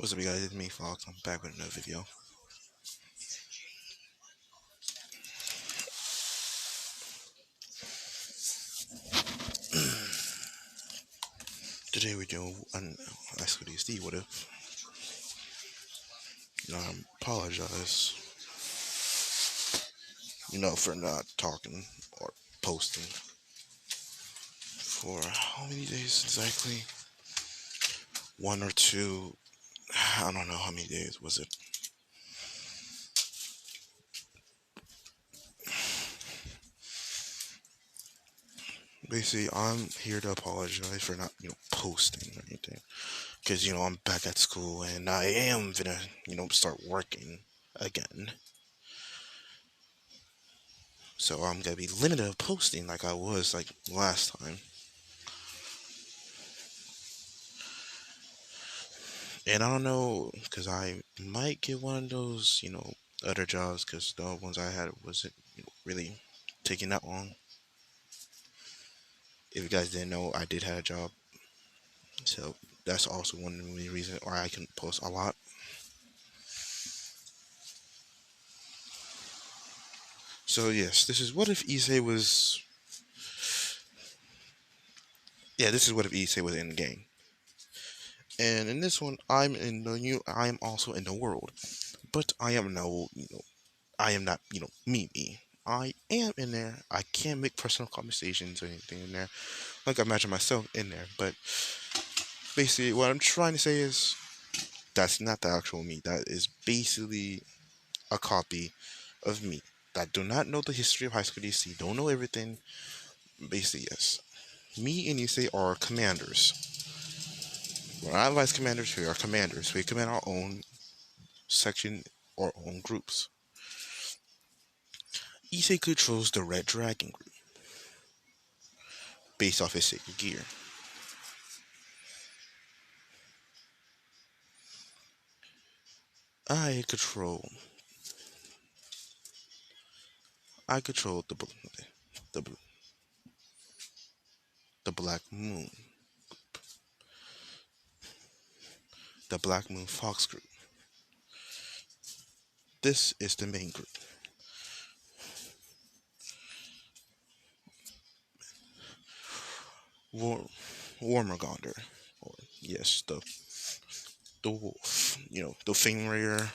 What's up, you guys? It's me, Fox. I'm back with another video. Today we're doing an Ask What DSD. What if? I apologize, for not talking or posting for how many days exactly? One or two. I don't know how many days was it. Basically, I'm here to apologize for not, posting or anything. Because, I'm back at school and I am gonna, start working again. So I'm gonna be limited of posting like I was like last time. And I don't know, because I might get one of those, other jobs, because the ones I had wasn't really taking that long. If you guys didn't know, I did have a job, so that's also one of the reasons why I can post a lot. So yes, this is what if issei was. Yeah, this is what if issei was in the game. And in this one, I am also in the world, but I am no, I am not, me. I am in there. I can make personal conversations or anything in there. Like I imagine myself in there. But basically, what I'm trying to say is that's not the actual me. That is basically a copy of me. That do not know the history of High School DC, don't know everything. Basically, yes. Me and Issei are commanders. We're not vice commanders, we are commanders. We command our own section or own groups. Issei controls the Red Dragon group based off his sacred gear. I control the the Black Moon, the Black Moon Fox group. This is the main group. War Warmogonder, or yes, the wolf. The Fingray.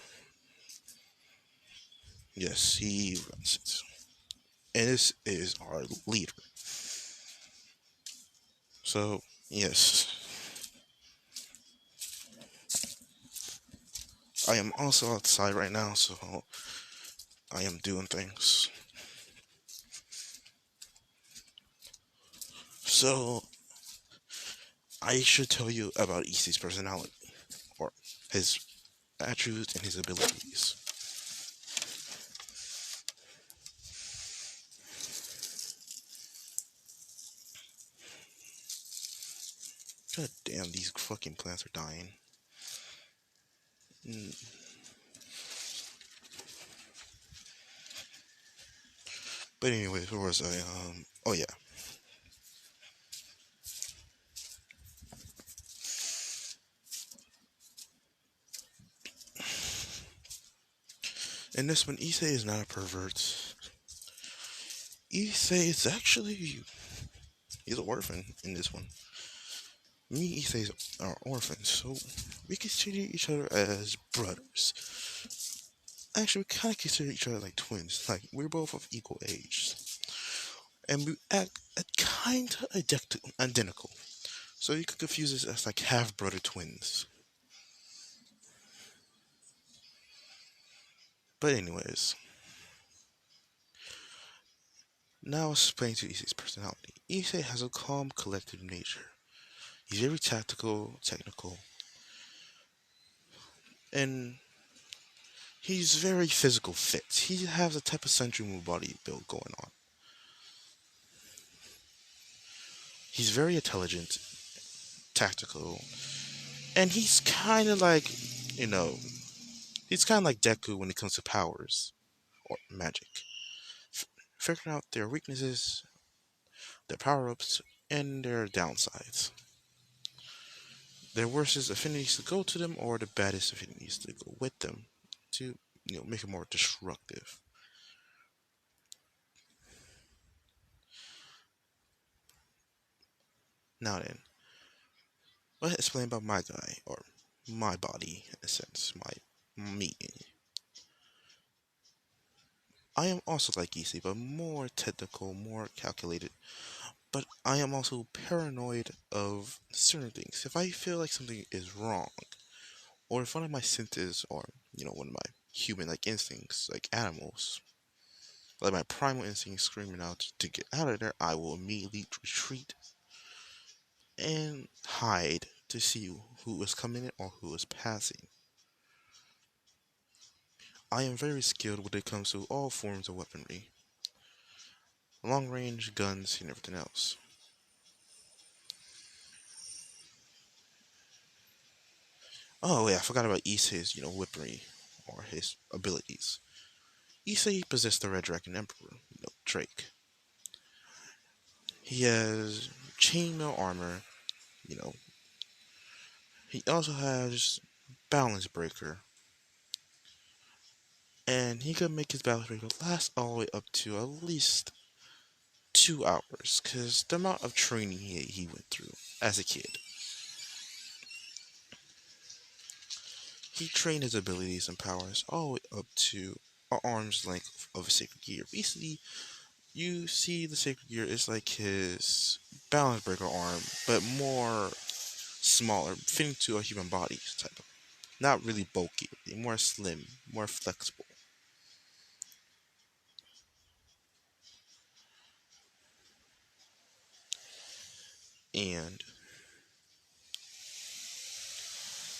Yes, he runs it, and this is our leader. So yes, I am also outside right now, so I am doing things. So I should tell you about Issei's personality, or his attributes and his abilities. God damn, these fucking plants are dying. Mm. But anyways, where was I? Oh yeah. In this one, Issei is not a pervert. Issei is actually he's an orphan in this one. Me and Issei are orphans, so we consider each other as brothers. Actually, we kind of consider each other like twins. Like we're both of equal age, and we act kind of identical. So you could confuse us as like half brother twins. But anyways, now explain to Issei's personality. Issei has a calm, collective nature. He's very tactical, technical, and he's very physical fit. He has a type of century move body build going on. He's very intelligent, tactical, and you know, he's kind of like Deku when it comes to powers or magic. Figuring out their weaknesses, their power ups, and their downsides. their worst affinities to go to them or the baddest affinities to go with them to make it more destructive. Now then, let's explain about my guy or my body in a sense, my me. I am also like Issei, but more technical, more calculated. But I am also paranoid of certain things. If I feel like something is wrong, or if one of my senses, or one of my human-like instincts, like animals, like my primal instinct screaming out to get out of there, I will immediately retreat and hide to see who is coming in or who is passing. I am very skilled when it comes to all forms of weaponry, long range guns and everything else. Oh yeah, I forgot about Issei's, weaponry or his abilities. Issei possessed the Red Dragon Emperor, Drake. He has chainmail armor, you know. He also has balance breaker, and he can make his balance breaker last all the way up to at least 2 hours, cause the amount of training he went through as a kid. He trained his abilities and powers all the way up to an arm's length of a sacred gear. Basically, you see the sacred gear is like his balance breaker arm, but more smaller, fitting to a human body type of. Not really bulky, more slim, more flexible. And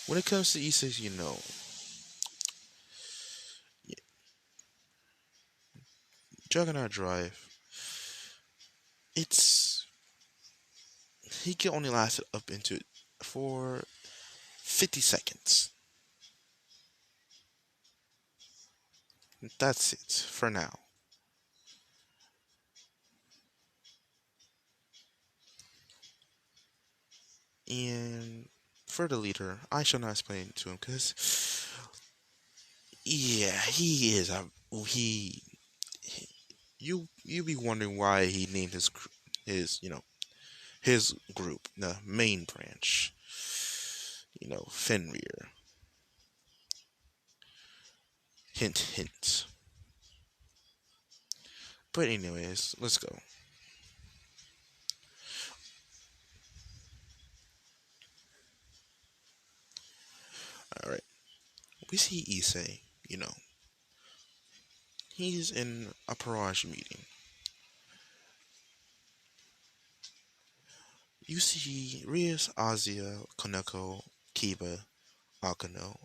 when it comes to essays, Juggernaut Drive, it's he can only last it up into for 50 seconds. That's it for now. And for the leader, I shall not explain to him because, yeah, he is. He you be wondering why he named his his group the main branch. Fenrir. Hint, hint. But anyways, let's go. All right, we see Issei. He's in a Parage meeting. You see Rias, Azia, Koneko, Kiba, Akano,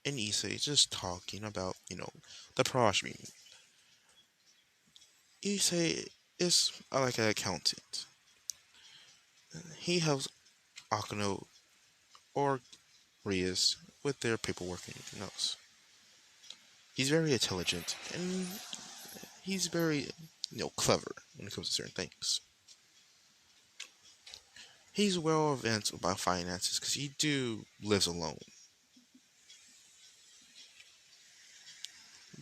and Issei just talking about, the Parage meeting. Issei is like an accountant. He helps Akano or Rias with their paperwork and anything else. He's very intelligent and he's very, clever when it comes to certain things. He's well advanced about finances because he do lives alone.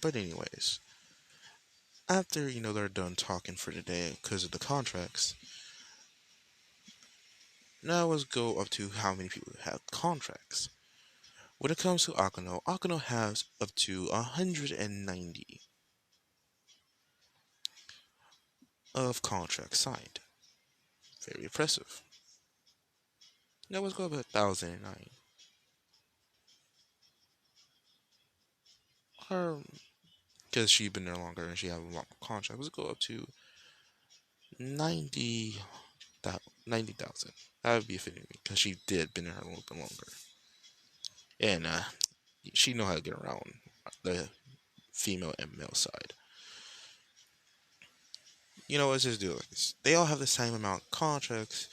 But anyways, after they're done talking for the day because of the contracts, now let's go up to how many people have contracts. When it comes to Akano, Akano has up to 190 of contracts signed. Very impressive. Now let's go up to 1,009. Her, because she's been there longer and she has a longer contract, let's go up to 90 90,000. That would be fitting because she did been there a little bit longer, and she know how to get around the female and male side. Let's just do it like this. They all have the same amount of contracts,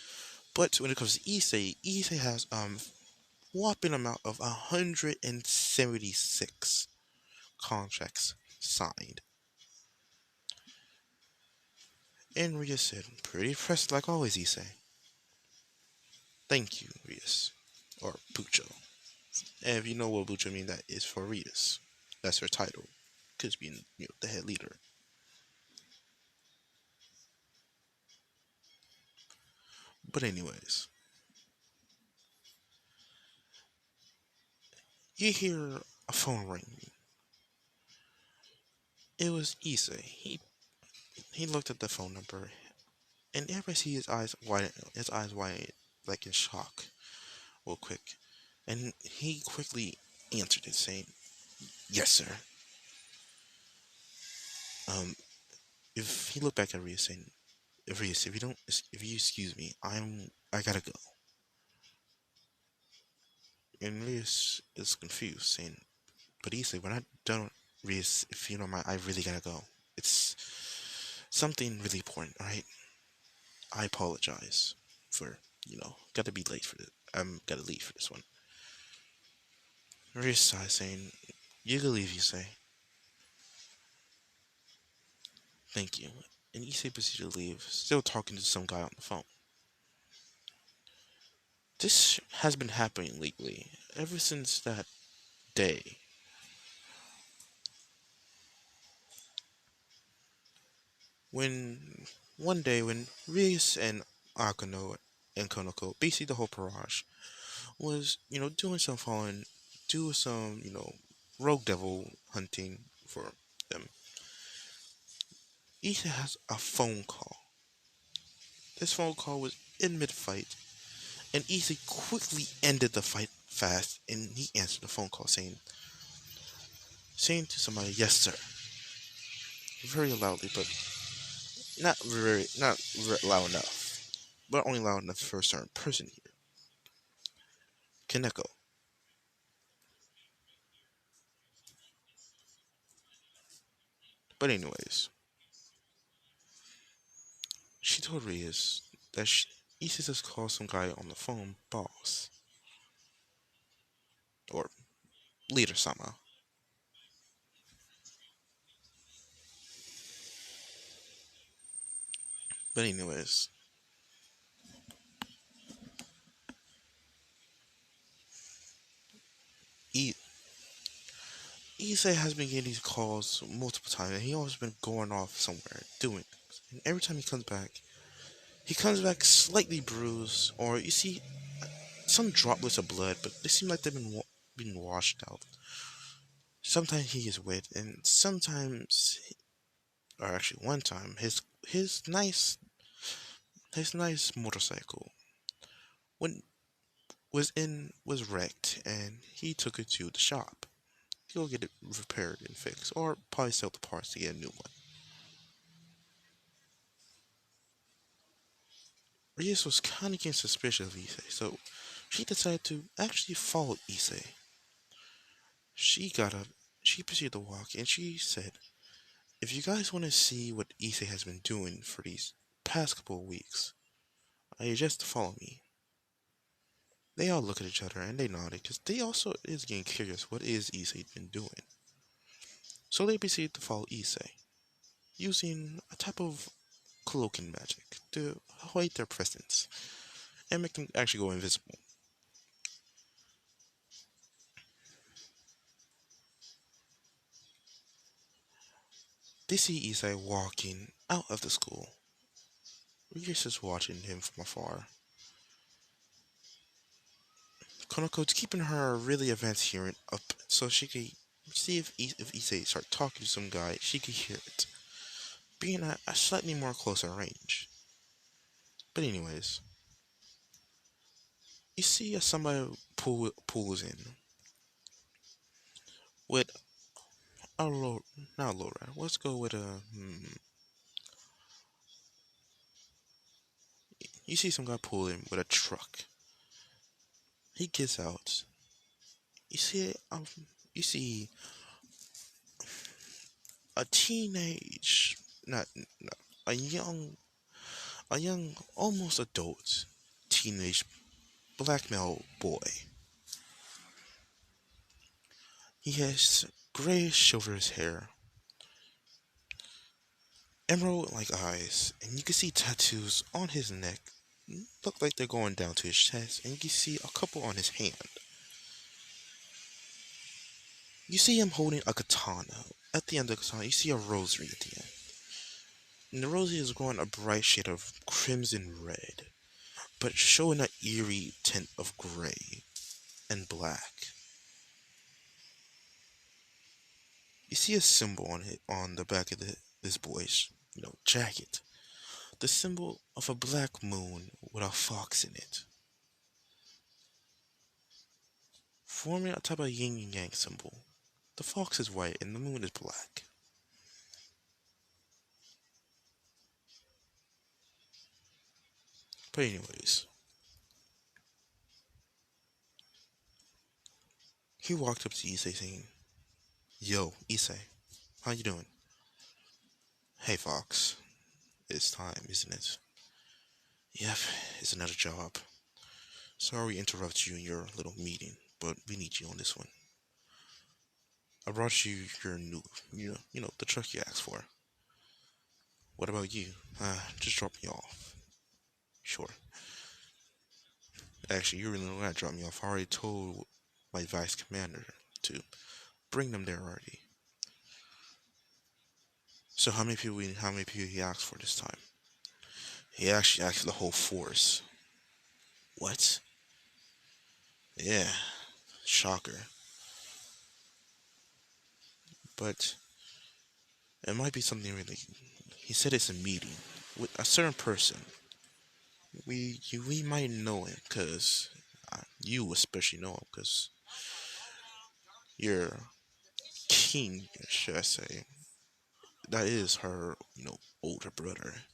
but when it comes to Issei, Issei has whopping amount of 176 contracts signed. And Rhea said, pretty impressed like always, Issei. Thank you, Rias. Or Pucho. And if you know what Pucho means, that is for Rias. That's her title. Because being, the head leader. But anyways, you hear a phone ring. It was Issei. He looked at the phone number, and ever see his eyes wide, like in shock, real quick. And he quickly answered it, saying, "Yes, sir." Um, if he looked back at Rias, saying, "Rias, if you excuse me, I gotta go." And Rias is confused, saying, "But Issei, we're not done. Rias, if you don't mind, I really gotta go. It's something really important, all right? I apologize for, gotta be late for this. I'm gotta leave for this one." Rias sighs, saying, "You can leave, you say. Thank you." And Issei proceeded to leave, still talking to some guy on the phone. This has been happening lately, ever since that day. When one day when Rias and Akano and Konoko, basically the whole barrage, was, doing some falling, doing some, rogue devil hunting for them. Issei has a phone call. This phone call was in mid fight, and Issei quickly ended the fight fast, and he answered the phone call saying to somebody, "Yes, sir," very loudly, but not loud enough, but only loud enough for a certain person here, Kaneko. But anyways, she told Rias that Issei just called some guy on the phone boss or leader sama. But anyways, I- Issei has been getting these calls multiple times, and he always been going off somewhere doing things. And every time he comes back slightly bruised, or you see some droplets of blood, but they seem like they've been washed out. Sometimes he is wet, and sometimes, or actually one time, his nice his nice motorcycle when was wrecked, and he took it to the shop. He'll get it repaired and fixed, or probably sell the parts to get a new one. Rios was kind of getting suspicious of Issei, so she decided to actually follow Issei. She got up, she proceeded to walk, and she said, "If you guys want to see what Issei has been doing for these past couple of weeks, I suggest to follow me." They all look at each other and they nodded because they also is getting curious what is Issei been doing. So they proceed to follow Issei, using a type of cloaking magic to hide their presence and make them actually go invisible. They see Issei walking out of the school. Ryu's just watching him from afar. Konoko's keeping her really advanced hearing up so she could see if Issei start talking to some guy, she could hear it, being at a slightly more closer range. But anyways, you see somebody pulls in with a low, not low rider. Let's go with a. You see some guy pull in with a truck. He gets out. You see, you see a teenage, not a young, almost adult, teenage black male boy. He has grayish silverish hair, emerald like eyes, and you can see tattoos on his neck, look like they're going down to his chest, and you see a couple on his hand. You see him holding a katana. At the end of the katana, you see a rosary at the end. And the rosary is growing a bright shade of crimson red, but showing an eerie tint of gray and black. You see a symbol on it on the back of this boy's, jacket. The symbol of a black moon with a fox in it, forming a type of yin and yang symbol. The fox is white and the moon is black. But anyways, he walked up to Issei saying, "Yo, Issei, how you doing?" "Hey, Fox, it's time, isn't it?" "Yep, it's another job. Sorry to interrupt you in your little meeting, but we need you on this one. I brought you your new, the truck you asked for. What about you? Just drop me off." "Sure. Actually, you really don't gotta drop me off. I already told my vice commander to bring them there already." "So how many people he asked for this time?" "He actually asked for the whole force." "What?" "Yeah, shocker. But it might be something really. He said it's a meeting with a certain person. We might know him, cause you especially know him, cause you're king, should I say? That is her, older brother.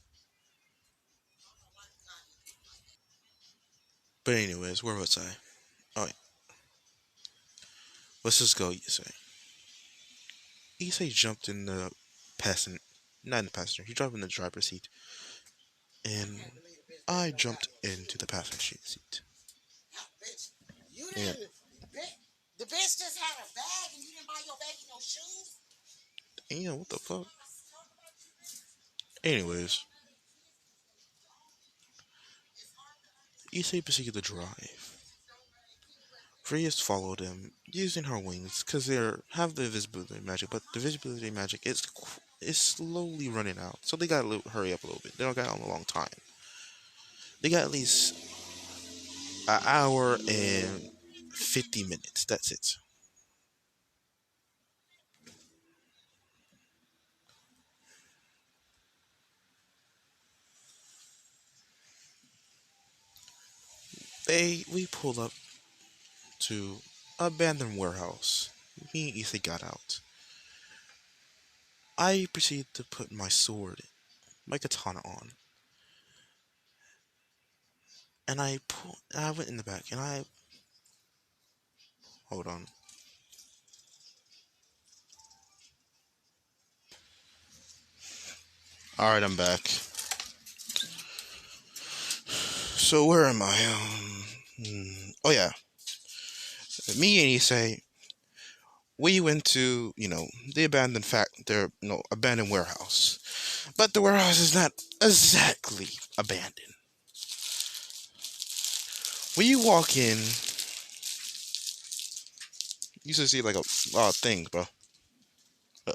But anyways, where was I? Oh, yeah. Let's just go, Issei. Issei jumped in the passenger, not in the passenger. He jumped in the driver's seat, and I jumped into the passenger seat. You Yeah. didn't. The bitch just had a bag and you didn't buy your baby no shoes. And what the fuck? Anyways, Issei proceeded to drive. Reyes followed him, using her wings, because they have the visibility magic, but the visibility magic is slowly running out. So they gotta hurry up a little bit. They don't got a long time. They got at least an hour and 50 minutes. That's it. We pulled up to an abandoned warehouse. Me and Ethan got out. I proceeded to put my sword, my katana on, and I went in the back, and I hold on. All right, I'm back. So where am I? Oh yeah, me and Issei, we went to the abandoned warehouse, but the warehouse is not exactly abandoned. When you walk in, you should see like a lot of things, bro. Uh,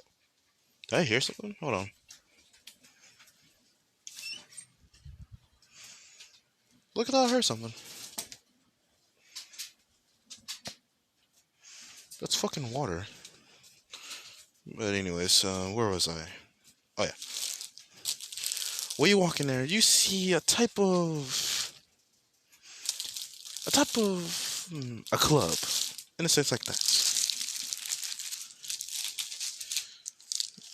did I hear something? Hold on. Look at that! I heard something. That's fucking water. But anyways, where was I? Oh yeah. When you walk in there, you see a club, in a sense like that.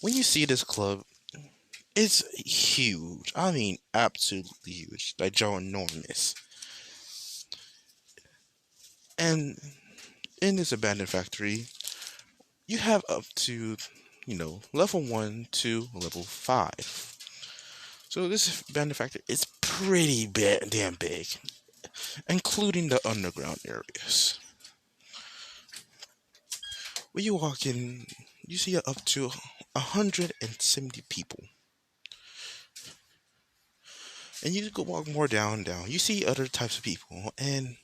When you see this club, it's huge. I mean, absolutely huge, like ginormous. And in this abandoned factory, you have up to, level 1 to level 5. So this abandoned factory is pretty damn big, including the underground areas. When you walk in, you see up to 170 people. And you go walk more down, you see other types of people, and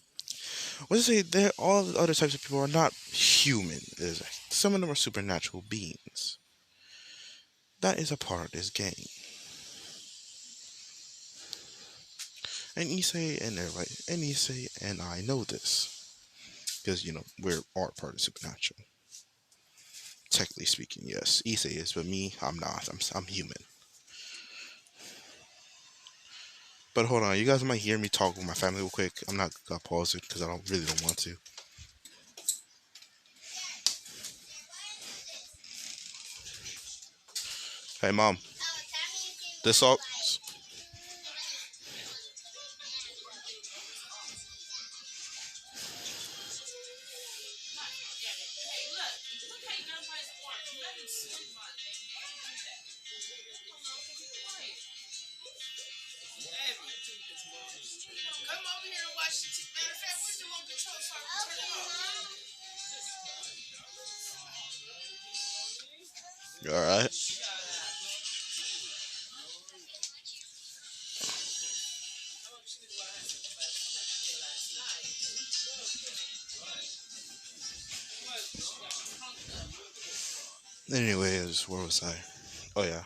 let's say that all the other types of people are not human. Some of them are supernatural beings. That is a part of this game. And Issei and everybody, and Issei and I know this because we're all part of supernatural. Technically speaking, yes, Issei is, but me, I'm not. I'm human. But hold on, you guys might hear me talk with my family real quick. I'm not gonna pause it because I don't want to. Hey, mom, this all. All right. Anyways, where was I? Oh yeah,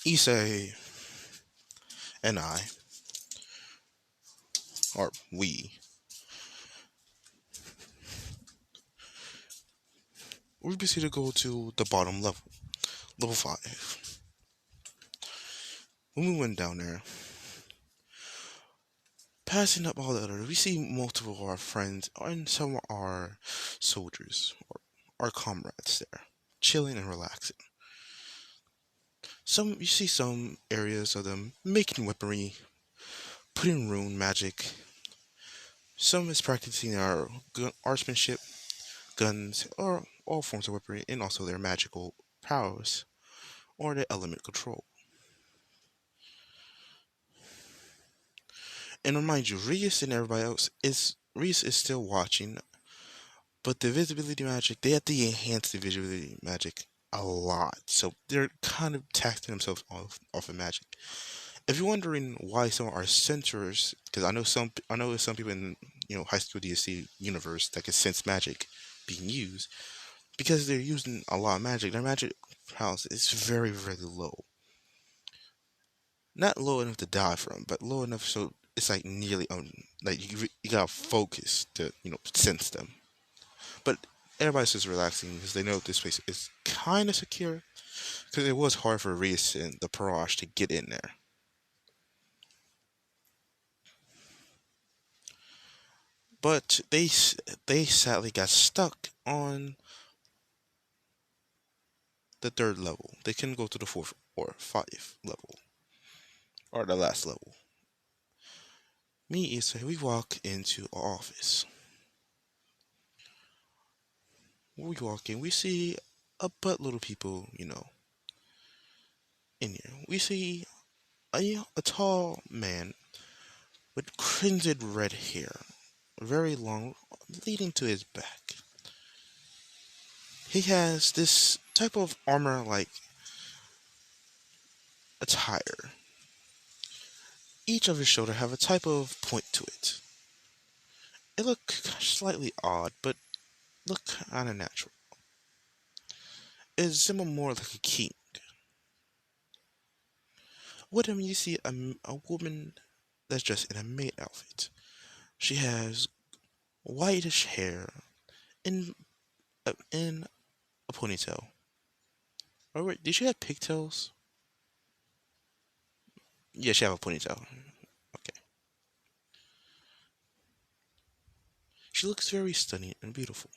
Issei and I, or we proceeded to go to the bottom level, level 5. When we went down there, passing up all the others, we see multiple of our friends and some of our soldiers or our comrades there, chilling and relaxing. Some you see some areas of them making weaponry, putting rune magic. Some is practicing our artsmanship, guns, or all forms of weaponry, and also their magical powers or their element control. And remind you, Reus and everybody else is Reus is still watching, but the visibility magic they have to enhance the visibility magic a lot, so they're kind of taxing themselves off of magic. If you're wondering why some of our censors, because I know there's some people in high school DSC universe that can sense magic being used because they're using a lot of magic. Their magic house is very low, not low enough to die from, but low enough so it's like nearly like you gotta focus to sense them. But everybody's just relaxing because they know this place is kind of secure because it was hard for Reese and the Parage to get in there. But they sadly got stuck on the third level. They couldn't go to the fourth or fifth level or the last level. Me is we walk into our office. When we walk in, we see a butt little people, in here. We see a tall man with crimson red hair, very long, leading to his back. He has this type of armor like attire. Each of his shoulder have a type of point to it. It look slightly odd, but look kind of natural. It resemble more like a king. With him, you see a woman that's dressed in a maid outfit. She has whitish hair in in a ponytail. Oh wait, did she have pigtails? Yeah, she have a ponytail. Okay. She looks very stunning and beautiful.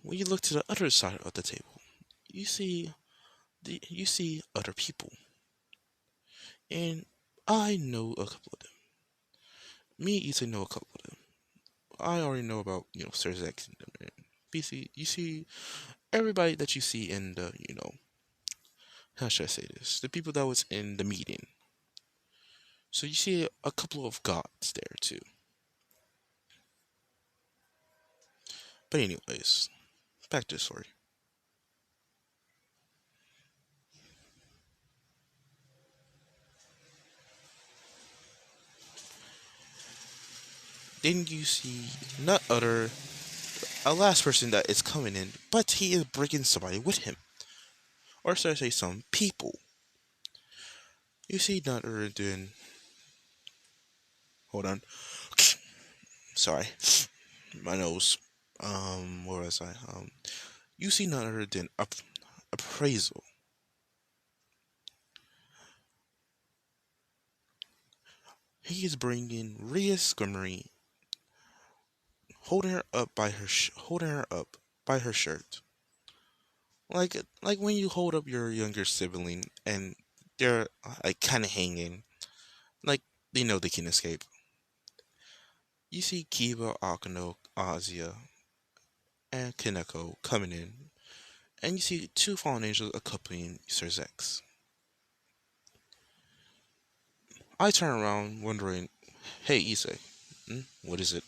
When you look to the other side of the table, you see you see other people, and I know a couple of them. Me, Ethan, know a couple of them. I already know about Sir Zex and them. And BC, you see everybody that you see in the how should I say this? The people that was in the meeting. So you see a couple of gods there too. But anyways, back to the story. Then you see not other a last person that is coming in, but he is bringing somebody with him, or should I say, some people. You see not other than hold on, sorry, my nose. Where was I? You see none other than appraisal. He is bringing Rhea Scrimmery, holding her up by her shirt, like when you hold up your younger sibling and they're like kind of hanging, like they know they can escape. You see Kiba, Akano, Azia, and Kaneko coming in, and you see two fallen angels accompanying Sir Zex. I turn around wondering, hey Issei, what is it?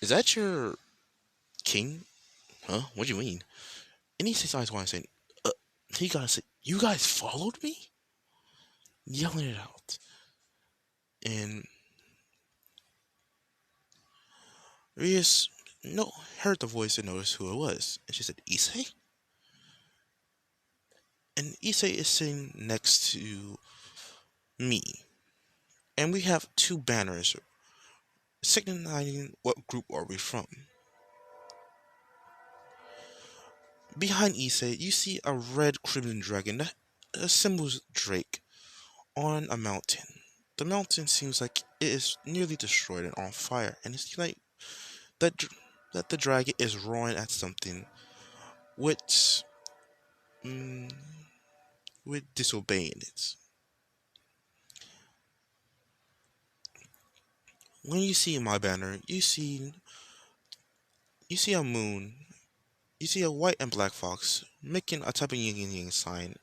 Is that your king? Huh? What do you mean? And he says, "I want to say, uh, he gotta say, you guys followed me?" Yelling it out. And Rias no heard the voice and noticed who it was. And she said, Issei? And Issei is sitting next to me. And we have two banners signifying what group are we from. Behind Issei, you see a red crimson dragon that symbols Drake on a mountain. The mountain seems like it is nearly destroyed and on fire, and it's like that that the dragon is roaring at something with mm, with disobeying it. When you see my banner, you see a moon, you see a white and black fox making a type of yin and yang sign.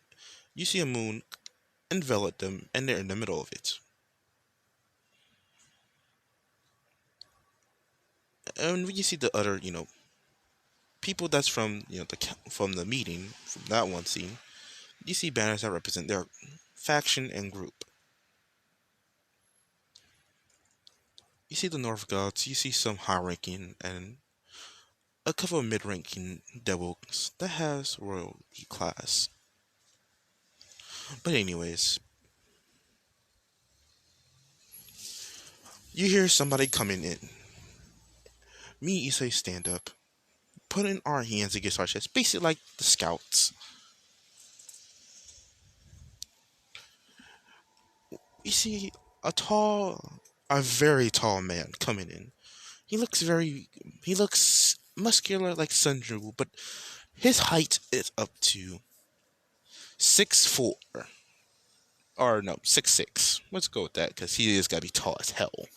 You see a moon envelop them, and they're in the middle of it. And when you see the other, people that's from from the meeting, from that one scene, you see banners that represent their faction and group. You see the North Gods, you see some high ranking and a couple of mid ranking devils that has royalty class. But anyways, you hear somebody coming in. Me and Issei stand up, putting our hands against our chest, basically like the scouts. You see a very tall man coming in. He looks muscular like Sunju, but his height is up to 6'4", or no, 6'6". Let's go with that because he is gotta be tall as hell.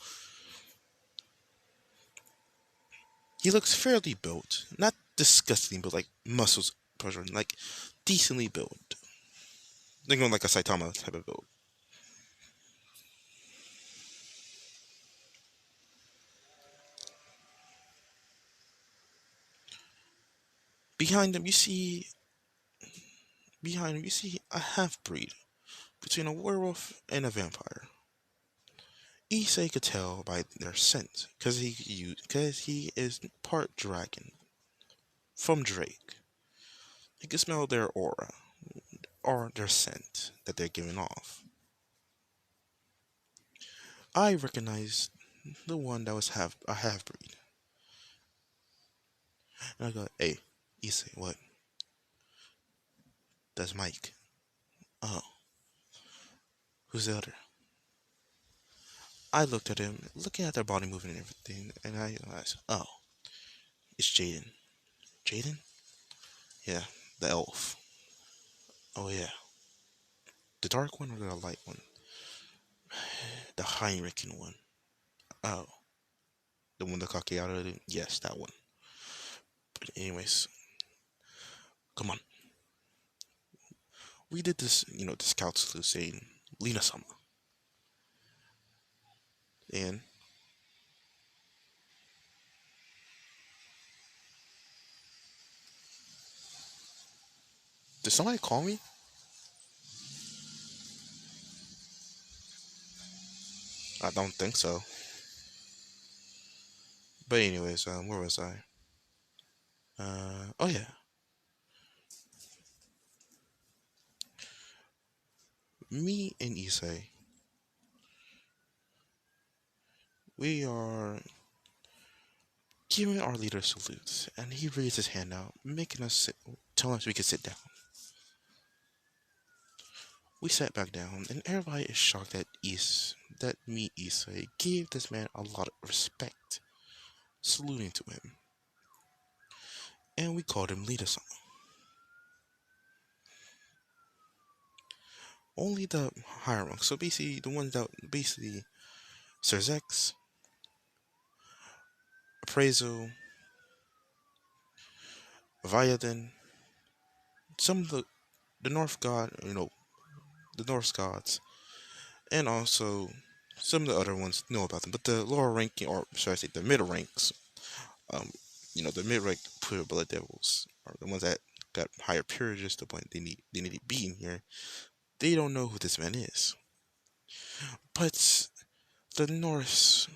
He looks fairly built, not disgusting, but like muscles, like decently built. Think of like a Saitama type of build. Behind him, you see a half breed between a werewolf and a vampire. Issei could tell by their scent, because he is part dragon from Drake. He could smell their aura or their scent that they're giving off. I recognized the one that was half breed, and I go, "Hey, Issei, what? That's Mike. Oh, who's the other?" I looked at him, looking at their body movement and everything, and I realized, oh, it's Jaden. Jaden? Yeah, the elf. Oh yeah, the dark one or the light one? The Heinrichen one. Oh, the one that Kakeara. Yes, that one. But anyways, come on. We did this, the scout salute saying Lina Sama, and Did somebody call me? I don't think so. But anyways, where was I? Oh yeah, me and Issei, we are giving our leader salutes, and he raised his hand out, making us sit, telling us we could sit down. We sat back down, and everybody is shocked that me, Issei, gave this man a lot of respect, saluting to him, and we called him leader-san. Only the higher ranks, so basically the ones that basically Sir Zex, Appraisal, Violin, some of the North God, the Norse gods, and also some of the other ones know about them. But the lower ranking, or should I say, the middle ranks, um, the mid rank pure blood devils are the ones that got higher peerages to the point they need to be in here. They don't know who this man is, but the Norse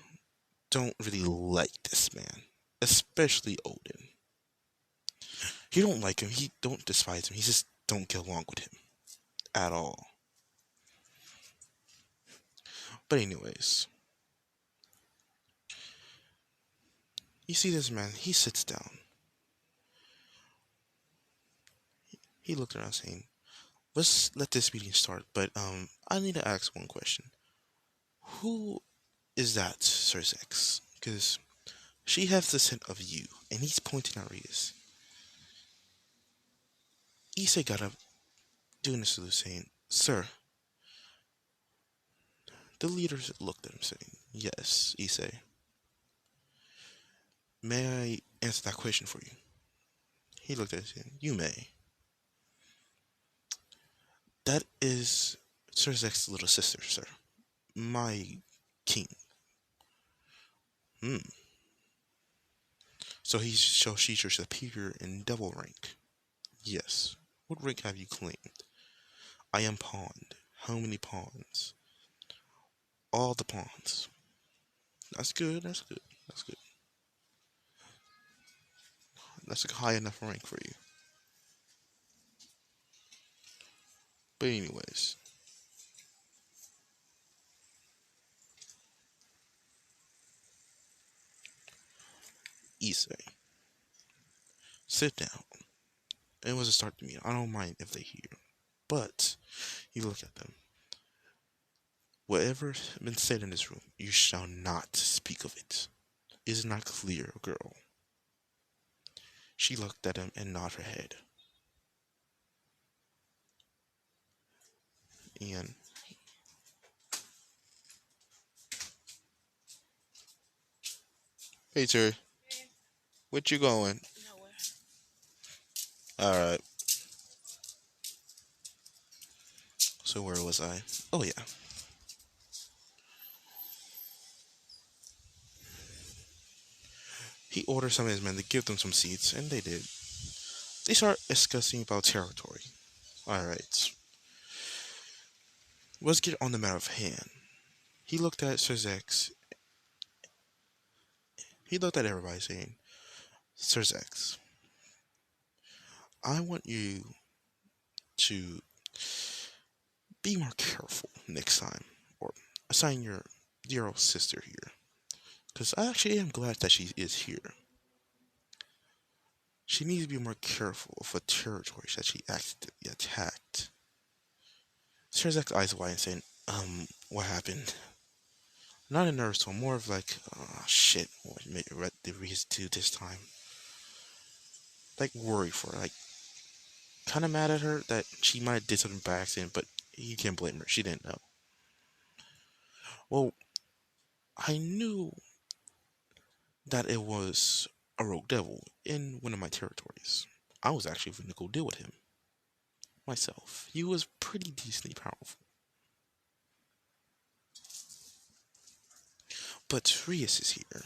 don't really like this man, especially Odin. He don't like him. He don't despise him. He just don't get along with him at all. But anyways, you see this man. He sits down. He looked around saying, "Let's let this meeting start." But I need to ask one question. Who is that, Sir Zex? Because she has the scent of you, and he's pointing out Rias. Issei got up, doing the salute, saying, "Sir." The leaders looked at him, saying, "Yes, Issei. May I answer that question for you?" He looked at him, saying, "You may." That is Sir Zex's little sister, sir. My king. Hmm. So she's your superior in devil rank. Yes. What rank have you claimed? I am pawned. How many pawns? All the pawns. That's good. That's good. That's good. That's a high enough rank for you. But anyways, Issei, sit down. It was a start to me. I don't mind if they hear. But you look at them. Whatever's been said in this room, you shall not speak of it. Is it not clear, girl? She looked at him and nodded her head. And hey, sir, where you going? Nowhere. All right. So where was I? Oh yeah. He ordered some of his men to give them some seats, and they did. They start discussing about territory. All right. Let's get on the matter of hand. He looked at Sir Zex. He looked at everybody, saying, "Sir Zex, I want you to be more careful next time, or assign your dear old sister here, because I actually am glad that she is here. She needs to be more careful of the territories that she accidentally attacked." Sir Zek's eyes wide and saying, what happened?" Not a nervous tone, more of like, oh shit, what did we do this time? Like worried for her, like kind of mad at her that she might have did something by accident, but he can't blame her. She didn't know. Well, I knew that it was a rogue devil in one of my territories. I was actually going to go deal with him myself. He was pretty decently powerful. But Trias is here.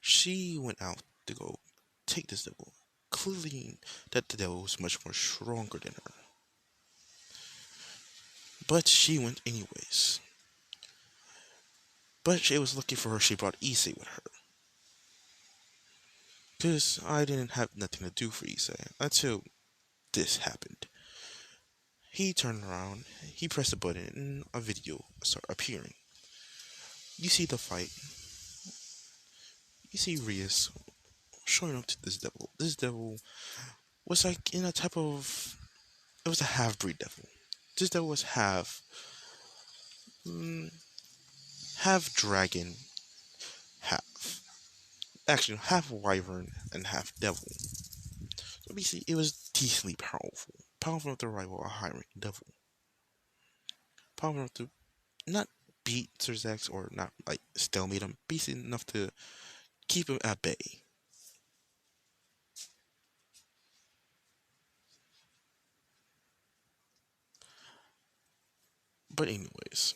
She went out to go take this devil. clearly that the devil was much more stronger than her. But she went anyways. But it was lucky for her she brought Issei with her. Because I didn't have nothing to do for Issei until this happened. He turned around, he pressed a button, and a video started appearing. You see the fight. You see Rias showing up to this devil. This devil was like in a type of. It was a half breed devil. This devil was mm, half dragon, half. Actually, half wyvern and half devil. So basically, it was decently powerful. Powerful enough to rival a high ranking devil. Powerful enough to not beat Zerzax or not like stalemate him, basically enough to keep him at bay. But anyways,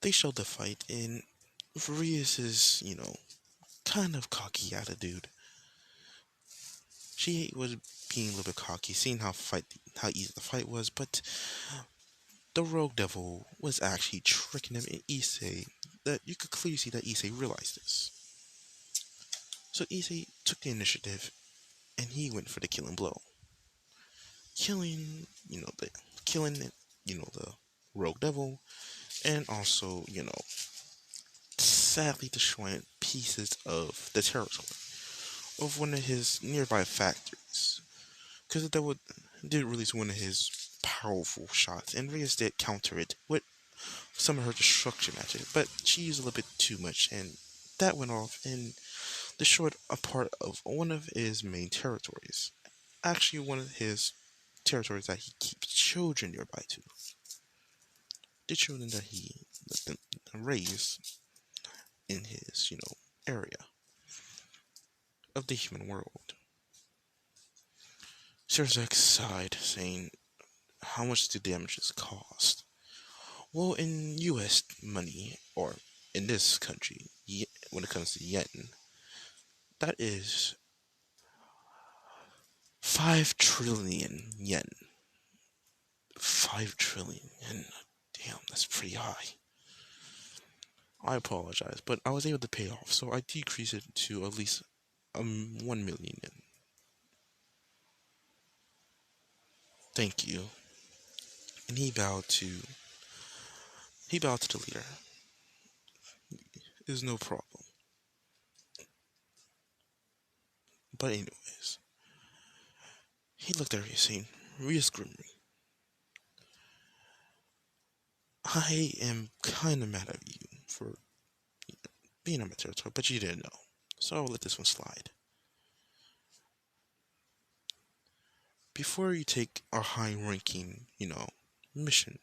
they showed the fight in Varius's, kind of cocky attitude. She was being a little bit cocky, seeing how easy the fight was, but the rogue devil was actually tricking him in Issei. That you could clearly see that Issei realized this. So Issei took the initiative and he went for the killing blow. Killing, the rogue devil, and also, sadly destroying pieces of the territory of one of his nearby factories. Because the devil did release one of his powerful shots, and Reyes did counter it with some of her destruction magic, but she used a little bit too much, and that went off and destroyed a part of one of his main territories. Actually, one of his territories that he keeps children nearby to. The children that he let them raise in his, area of the human world. Sirzek sighed, saying, "How much do damages cost?" Well, in US money, or in this country, when it comes to yen, that is 5 trillion yen. 5 trillion yen. Damn, that's pretty high. I apologize, but I was able to pay off, so I decreased it to at least 1 million yen. Thank you. And he bowed to the leader. There's no problem. But anyways, he looked at Rhea saying, "Rhea Grimry, I am kinda mad at you for being on my territory, but you didn't know. So I'll let this one slide. Before you take our high ranking, mission,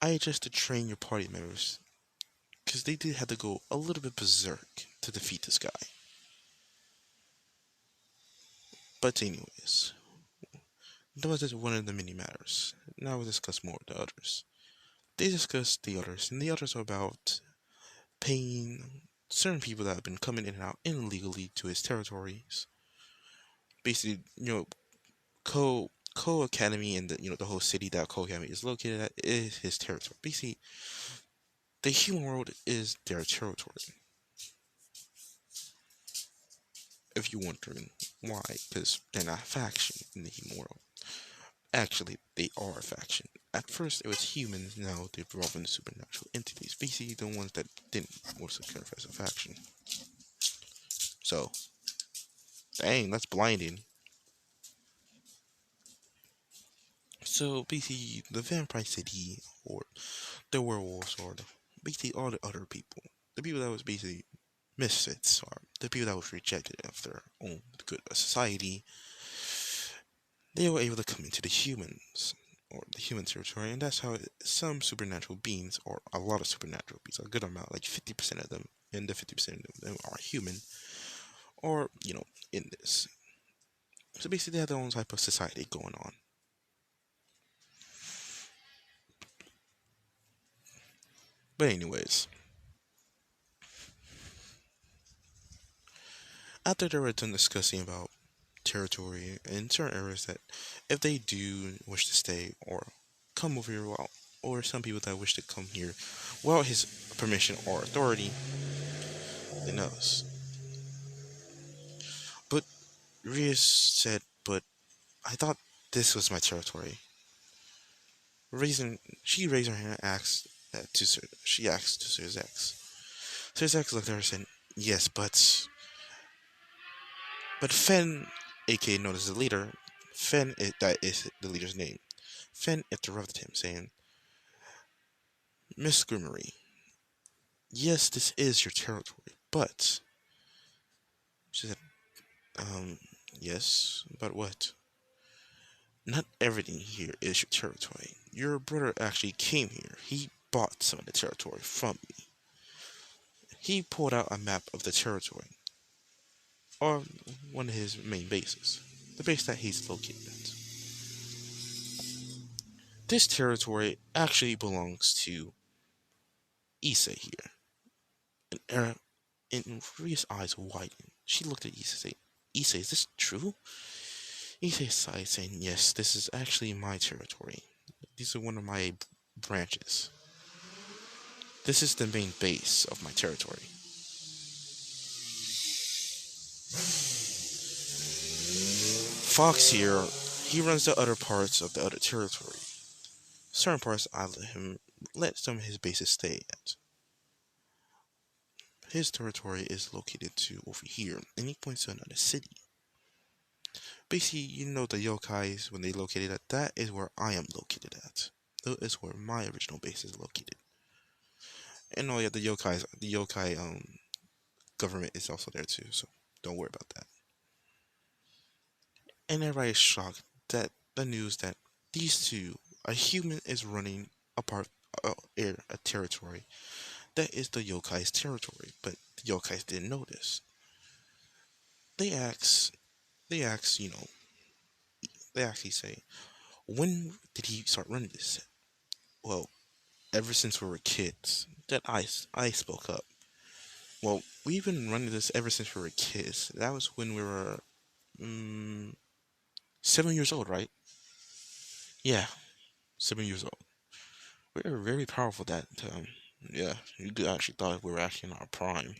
I just to train your party members, because they did have to go a little bit berserk to defeat this guy. But anyways, that was just one of the many matters. Now we'll discuss more of the others. They discussed the others, and the others are about paying certain people that have been coming in and out illegally to his territories. Basically, Co Academy and the whole city that Co Academy is located at is his territory. Basically, the human world is their territory. If you're wondering why, because they're not a faction in the human world. Actually, they are a faction. At first, it was humans. Now they've evolved into supernatural entities. Basically, the ones that didn't want to serve as a faction. So, dang, that's blinding. So basically, the vampire city, or the werewolves, or basically all the other people, the people that was basically misfits, or the people that was rejected of their own good society, they were able to come into the humans, or the human territory, and that's how some supernatural beings, or a lot of supernatural beings, a good amount, like 50% of them, and the 50% of them are human, or, in this. So basically, they have their own type of society going on. But anyways, After they were done discussing about territory and certain areas that if they do wish to stay or come over here, well, or some people that wish to come here without his permission or authority, they knows. But Rias said, "But I thought this was my territory." Raising, she raised her hand and asked to Sir. She asked to Sir Zex. Sir Zex looked at her and said, "Yes, but Fen, aka known as the leader, that is the leader's name. Fen interrupted him, saying, Miss Grimmery, yes, this is your territory, but she said, um, yes, but what? Not everything here is your territory. Your brother actually came here. He bought some of the territory from me. He pulled out a map of the territory, or one of his main bases, the base that he's located at. This territory actually belongs to Issa here. And, and Ria's eyes widened. She looked at Issa, saying, Issa, is this true? Issa sighed, saying, yes, this is actually my territory. These are one of my branches. This is the main base of my territory. Fox here, he runs the other parts of the other territory. Certain parts I let some of his bases stay at. His territory is located to over here, and he points to another city. Basically, you know the yokais when they located at, that is where I am located at. That is where my original base is located. And oh yeah, the yokai government is also there too, so don't worry about that. And everybody is shocked that the news that these two, a human is running a part, a territory that is the yokai's territory, but the yokais didn't know this. They ask, they ask, they actually say, when did he start running this? Well, ever since we were kids. That I spoke up. Well, we've been running this ever since we were kids. That was when we were 7 years old, right? Yeah, 7 years old. We were very powerful that time. Yeah, you actually thought we were actually in our prime.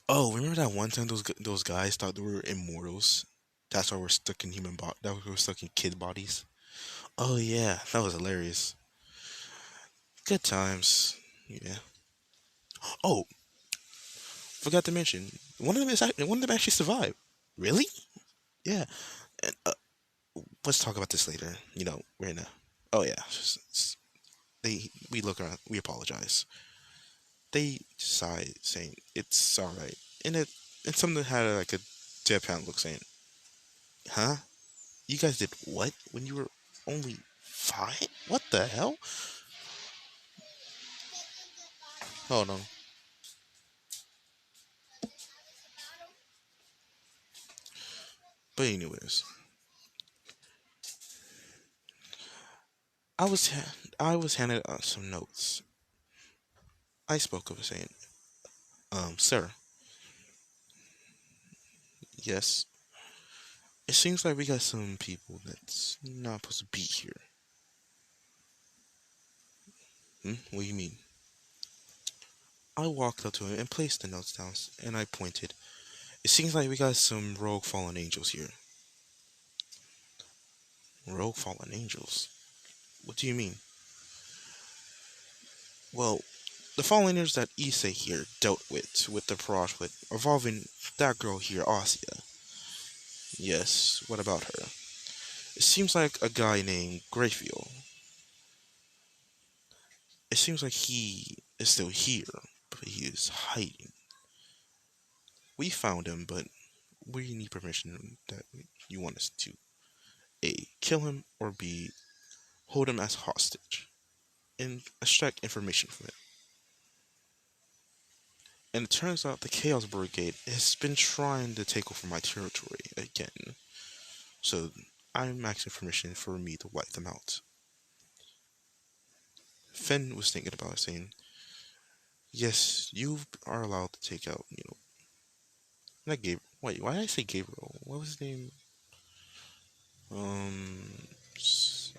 Oh, remember that one time those guys thought they were immortals? That's why we're stuck in that we're stuck in kid bodies. Oh yeah, that was hilarious. Good times. Yeah. Oh, forgot to mention one of them actually survived. Really? Yeah. And, let's talk about this later. We're in a. Oh yeah. They we look around. We apologize. They sighed, saying it's all right, and someone had like a deadpan look, saying, "Huh? You guys did what when you were only 5? What the hell?" Hold on. But anyways, I was handed some notes. I spoke of saying, sir, yes, it seems like we got some people that's not supposed to be here. Hmm? What do you mean? I walked up to him and placed the notes down, and I pointed. It seems like we got some rogue fallen angels here. Rogue fallen angels? What do you mean? Well, the fallen angels that Issei here dealt with the project involving that girl here, Asia. Yes, what about her? It seems like a guy named Grayfield. It seems like he is still here, but he is hiding. We found him, but we need permission that you want us to A. Kill him, or B. Hold him as hostage and extract information from him. And it turns out the Chaos Brigade has been trying to take over my territory again. So I'm asking permission for me to wipe them out. Finn was thinking about it, saying, Yes, you are allowed to take out, not Gabriel. Wait, why did I say Gabriel? What was his name? Um, s-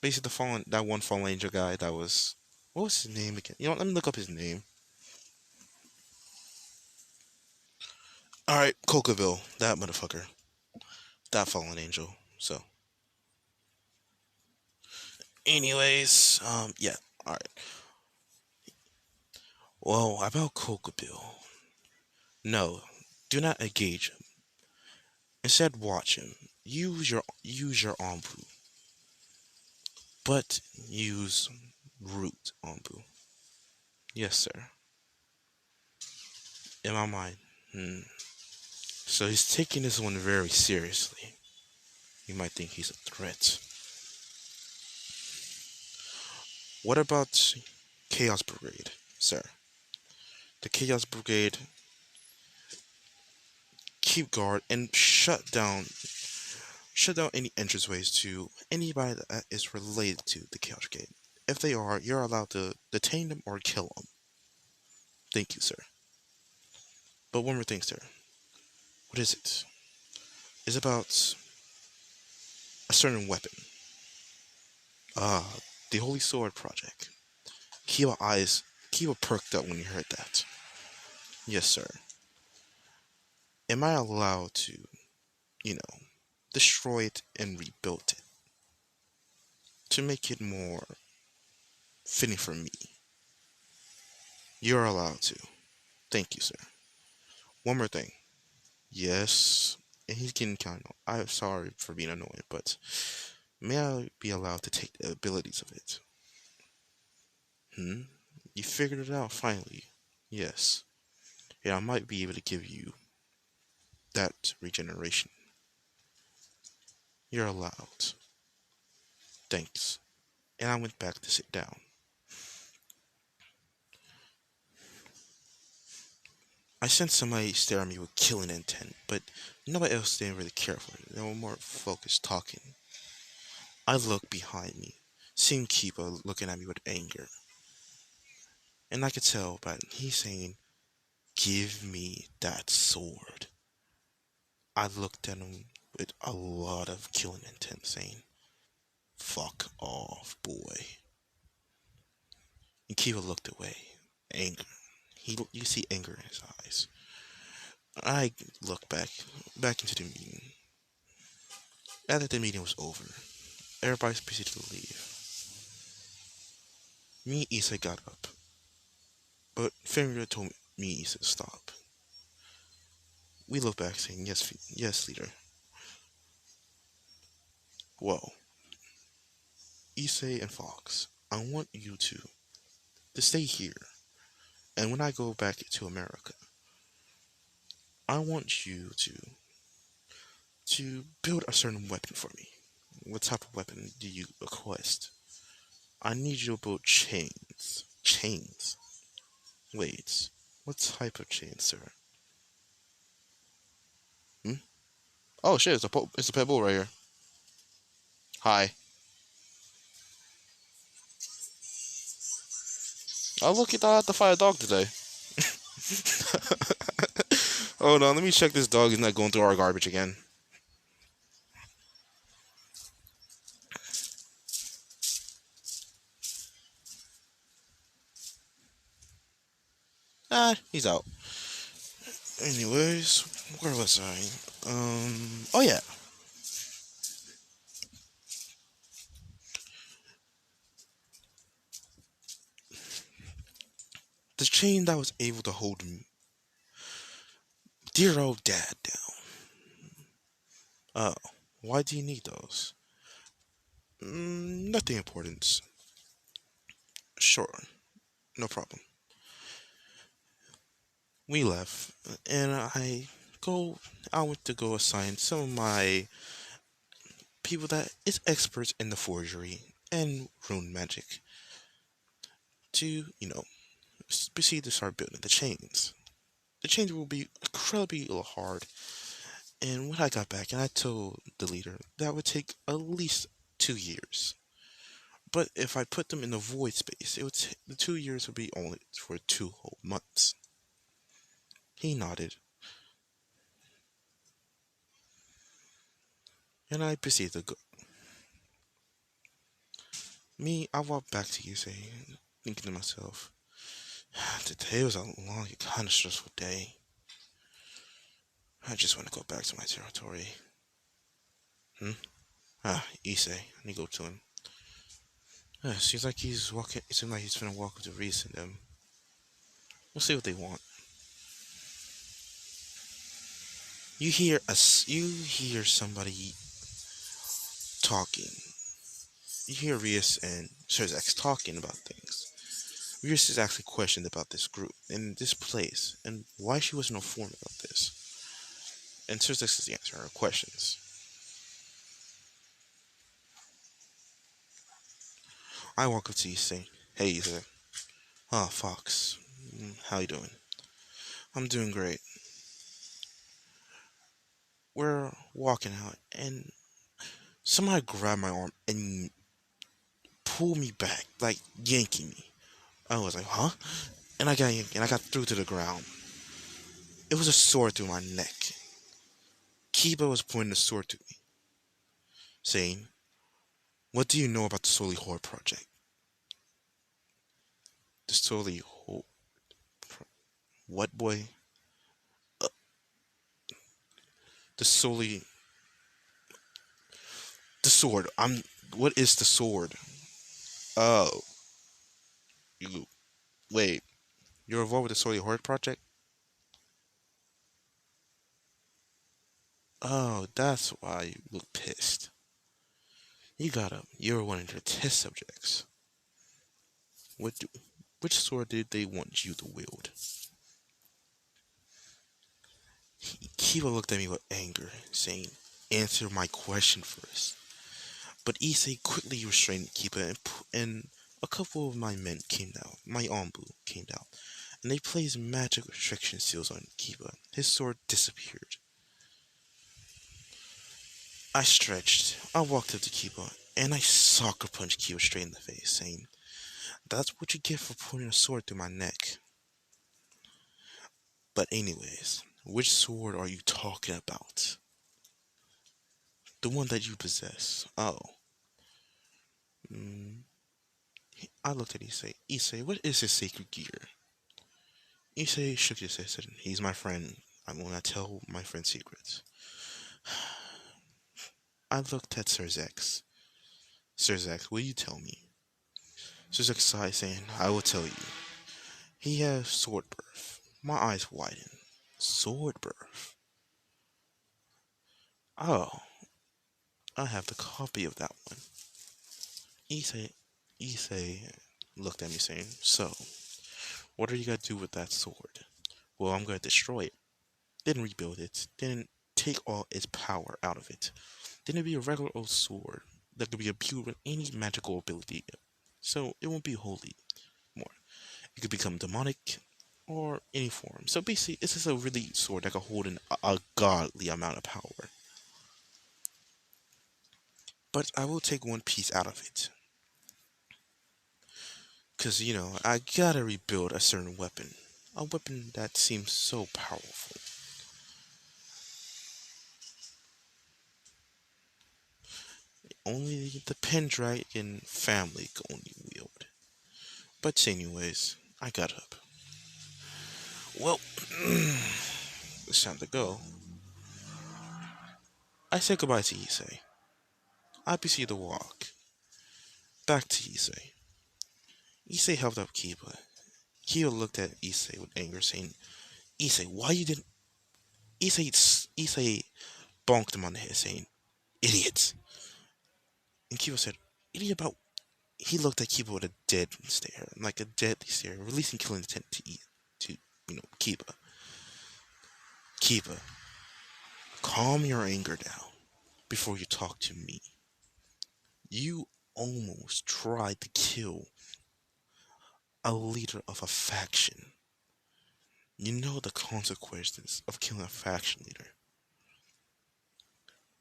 Basically that one fallen angel guy that was, what was his name again? Let me look up his name. Alright, Cocaville, that motherfucker. That fallen angel. So, anyways, yeah, alright. Well, about Cocaville. No, do not engage him. Instead, watch him. Use your Ombu, but use root Ombu. Yes, sir. In my mind. Hmm. So he's taking this one very seriously. You might think he's a threat. What about Chaos Brigade, sir? The Chaos Brigade keep guard and shut down any entranceways to anybody that is related to the Chaos Brigade. If they are, you're allowed to detain them or kill them. Thank you, sir. But one more thing, sir. What is it? It's about a certain weapon. Ah, the Holy Sword Project. Keep our eyes, keep it perked up when you heard that. Yes, sir. Am I allowed to, you know, destroy it and rebuild it to make it more fitting for me? You're allowed to. Thank you, sir. One more thing. Yes, and he's getting kind of. I'm sorry for being annoying, but may I be allowed to take the abilities of it? Hmm? You figured it out finally. Yes. And I might be able to give you that regeneration. You're allowed. Thanks. And I went back to sit down. I sensed somebody stare at me with killing intent, but nobody else didn't really care for it. They were more focused talking. I looked behind me, seeing Keeper looking at me with anger. And I could tell, but he's saying, "Give me that sword." I looked at him with a lot of killing intent, saying, "Fuck off, boy." And Kiva looked away, anger. You see anger in his eyes. I looked back into the meeting. After the meeting was over, everybody proceeded to leave. Me and Issa got up, but Fenrir told me Issa to stop. We looked back, saying, "Yes, yes, leader." Well, Issei and Fox, I want you to stay here. And when I go back to America, I want you to build a certain weapon for me. What type of weapon do you request? I need you to build chains. Chains. Wait, what type of chains, sir? Hmm? Oh shit, it's a pit bull right here. Hi. Oh look, you thought I had to fight a dog today. Hold on, let me check this dog is not going through our garbage again. Ah, he's out. Anyways, where was I? Oh yeah, the chain that was able to hold dear old dad down. Oh, why do you need those? Nothing important. Sure, no problem. We left, and go. I went to go assign some of my people that is experts in the forgery and rune magic to, proceed to start building the chains. The chains will be incredibly hard, and when I got back, and I told the leader that would take at least 2 years. But if I put them in the void space, the 2 years would be only for 2 whole months. He nodded, and I proceeded to go. Me, I walked back to Yusei, thinking to myself, today was a long and kind of stressful day. I just want to go back to my territory. Hmm? Issei. I need to go to him. Seems like he's walking. It seems like he's gonna walk with the Reese and them. We'll see what they want. You hear somebody talking. You hear Reese and Sirzax talking about things. Reese is actually questioned about this group and this place and why she wasn't informed about this. And Sirzax is answering her questions. I walk up to Issei. Hey, Issei. Ah, Fox. How you doing? I'm doing great. We're walking out, and somebody grabbed my arm and pulled me back, like yanking me. I was like, huh? And I got yanked, and I got through to the ground. It was a sword through my neck. Kiba was pointing the sword to me, saying, "What do you know about the Solely Horde project?" The Solely Horde. What boy? Uh, the Solely. The sword. What is the sword? Oh, you. Wait. You're involved with the Solely Horde project? Oh, that's why you look pissed. You were one of their test subjects. What do, which sword did they want you to wield? Kiba looked at me with anger, saying, "Answer my question first." But Issei quickly restrained Kiba and a couple of my men came down. My Ombu came down, and they placed magic restriction seals on Kiba. His sword disappeared. I stretched. I walked up to Kiba, and I soccer punched Kiba straight in the face, saying, "That's what you get for putting a sword through my neck." But anyways, which sword are you talking about? The one that you possess. Oh. Mm. I looked at Issei. Issei, what is his sacred gear? Issei shook his head and said, "He's my friend. I'm gonna tell my friend secrets." I looked at Sir Zex. Sir Zex, will you tell me? Sir Zex sighed, saying, "I will tell you. He has sword birth." My eyes widened. Sword birth? Oh, I have the copy of that one. Issei, Issei looked at me saying, "So, what are you gonna do with that sword?" "Well, I'm gonna destroy it. Then rebuild it. Then take all its power out of it. Then it'd be a regular old sword that could be imbued with any magical ability. So it won't be holy more. It could become demonic or any form. So basically, this is a really sword that could hold a godly amount of power. But I will take one piece out of it. Because, I gotta rebuild a certain weapon. A weapon that seems so powerful. Only the Pendragon family could only wield. But anyways, I got up. Well, it's time to go. I said goodbye to Issei. I proceeded to walk back to Issei. Issei helped up Kiba. Kiba looked at Issei with anger, saying, "Issei, why you didn't..." Issei bonked him on the head, saying, "Idiots!" And Kiba said, "Idiot about..." He looked at Kiba with a dead stare, like a deadly stare, releasing killing intent Kiba. Kiba, calm your anger down before you talk to me. You almost tried to kill a leader of a faction. You know the consequences of killing a faction leader.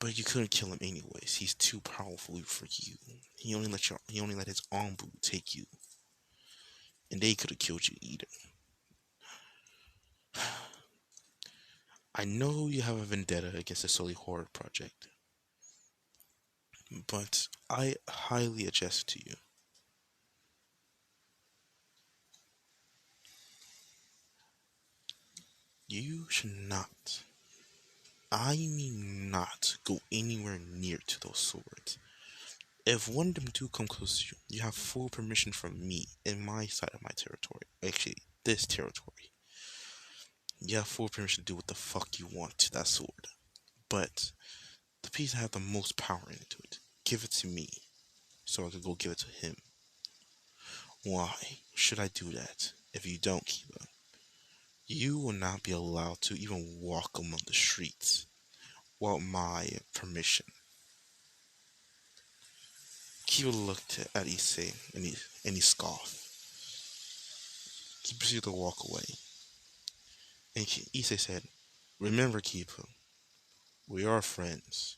But you couldn't kill him anyways. He's too powerful for you. He only let his Anbu take you. And they could have killed you either. I know you have a vendetta against the Sully Horror Project, but I highly suggest to you, you should not, I mean not, go anywhere near to those swords. If one of them do come close to you, you have full permission from me in my side of my territory. Actually, this territory. You have full permission to do what the fuck you want to that sword. But the piece that have the most power into it, give it to me, so I could go give it to him. Why should I do that if you don't, Kiba? You will not be allowed to even walk among the streets without my permission. Kiba looked at Issei and he scoffed. He proceeded to walk away. And Issei said, "Remember, Kiba, we are friends.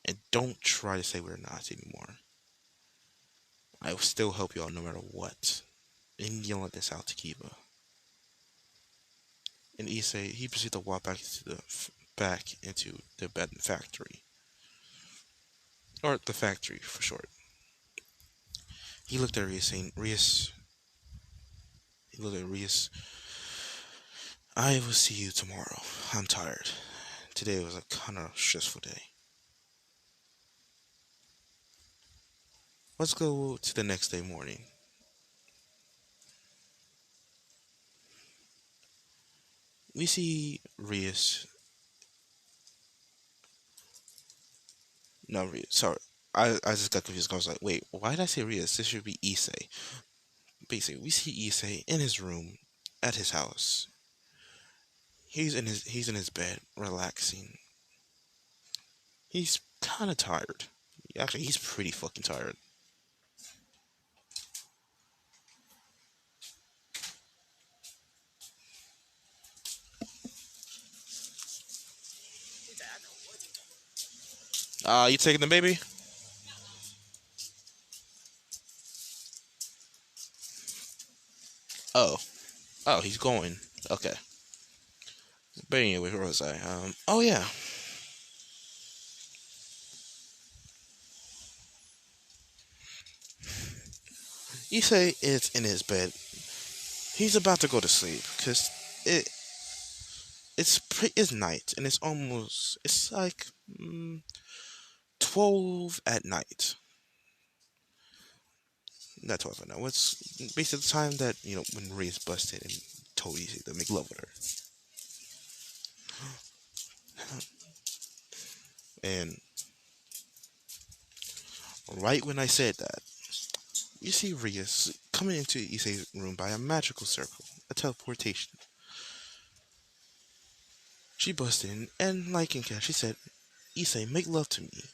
And don't try to say we're not anymore. I will still help you out no matter what." And yelling this out to Kiba. And Issei, he proceeded to walk back into the bed factory. Or the factory for short. He looked at Rias saying, he looked at Rias, "I will see you tomorrow. I'm tired. Today was a kind of stressful day. Let's go to the next day morning." We see Rias. No, Rias. Sorry. I just got confused. I was like, wait, why did I say Rias? This should be Issei. Basically, we see Issei in his room at his house. He's in his bed, relaxing. He's kind of tired. Actually, he's pretty fucking tired. You taking the baby? Oh, oh, he's going. Okay. But anyway, where was I? Oh yeah. Issei is in his bed. He's about to go to sleep because it it's night and it's like 12 at night. Not 12 at night. What's basically the time that when Ray's busted and told Issei to make love with her. And right when I said that, you see Rias coming into Issei's room by a magical circle, a teleportation. She busted in, and like in cat, she said, "Issei, make love to me."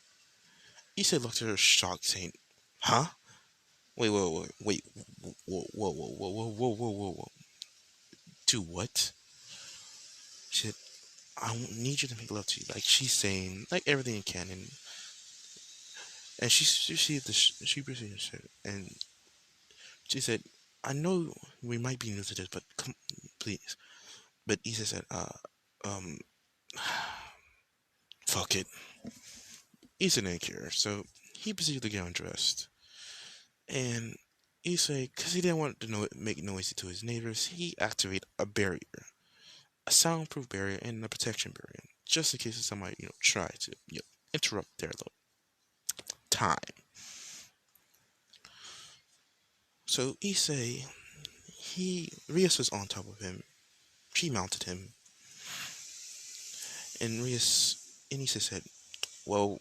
Issei looked at her shocked, saying, "Huh? Wait, wait, whoa, whoa, whoa, whoa, whoa, whoa, whoa, whoa, whoa. Do what?" She said, "I need you to make love to you." Like she's saying, like everything in canon. And she proceeded and she said, "I know we might be new to this, but come, please." But Issa said, um, fuck it." Issa didn't care, so he proceeded to get undressed. And Issa, because he didn't want to make noise to his neighbors, he activated a barrier, a soundproof barrier and a protection barrier, just in case somebody, try to, interrupt their little time. So Issei, Rias was on top of him. She mounted him, and Issa said, "Well,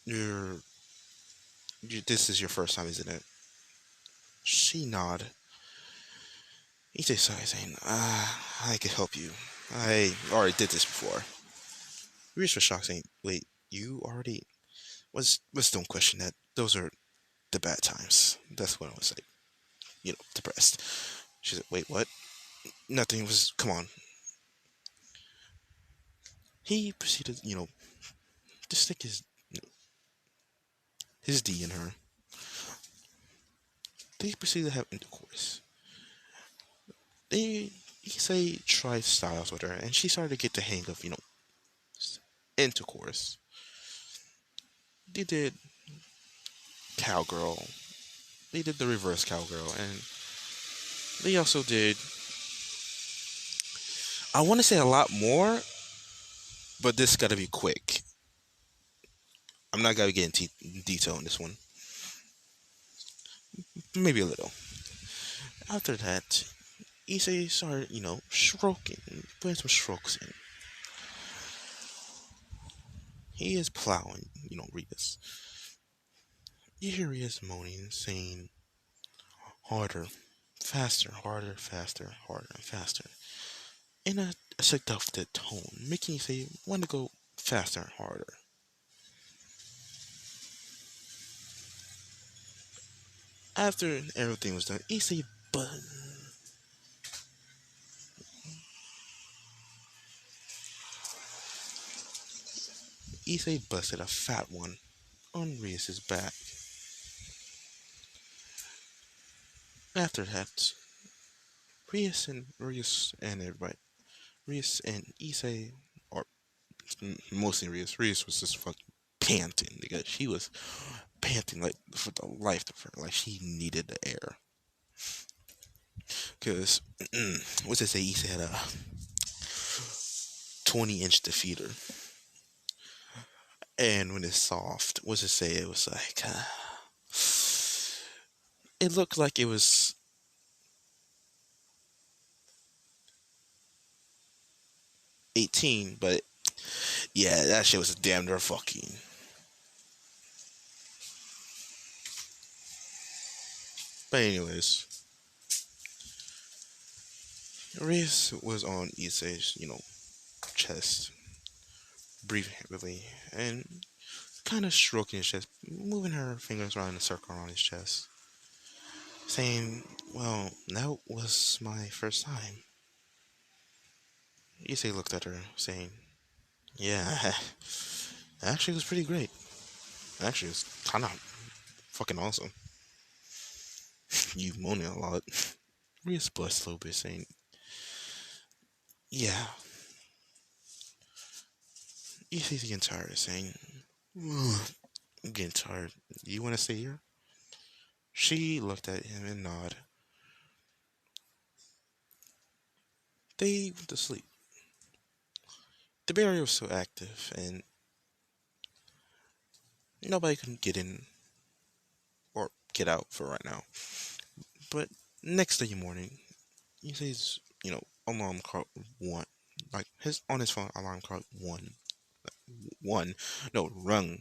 you're, this is your first time, isn't it?" She nodded. Issa sighed, saying, I can help you. I already did this before." Rias was shocked, saying, "Wait, you already?" Was don't question that. Those are the bad times. That's when I was like, depressed. She said, "Wait, what?" Nothing was. Come on. He proceeded, to stick his D in her. They proceeded to have intercourse. They Issei tried styles with her, and she started to get the hang of intercourse. They did cowgirl. They did the reverse cowgirl, and they also did. I want to say a lot more, but this got to be quick. I'm not gonna get into detail on this one. Maybe a little. After that, Issei started, stroking, putting some strokes in. He is plowing, Rias. You hear Rias moaning, saying, harder, faster, harder, faster, harder, and faster. In a seductive tone, making Issei want to go faster and harder. After everything was done, Issei busted a fat one on Rias's back. After that, Rias and everybody, Rias and Issei, or mostly Rias was just fucking panting because she was panting like for the life of her, like she needed the air. Because what's it say? Issei had a 20-inch defeater, and when it's soft, what's it say? It was like it looked like it was 18, but yeah, that shit was damn near fucking. But anyways, Rias was on Issei's, chest, breathing heavily, and kind of stroking his chest, moving her fingers around in a circle around his chest, saying, well, that was my first time. Issei looked at her, saying, yeah, actually it was pretty great. Actually, it was kind of fucking awesome. You moaning a lot. Rias blushed a little bit, saying, yeah. Issei's getting tired, saying, I'm getting tired. You want to stay here? She looked at him and nodded. They went to sleep. The barrier was so active, and nobody could get in or get out for right now. But next day morning, he says, alarm clock one, like his on his phone alarm clock one, no rung.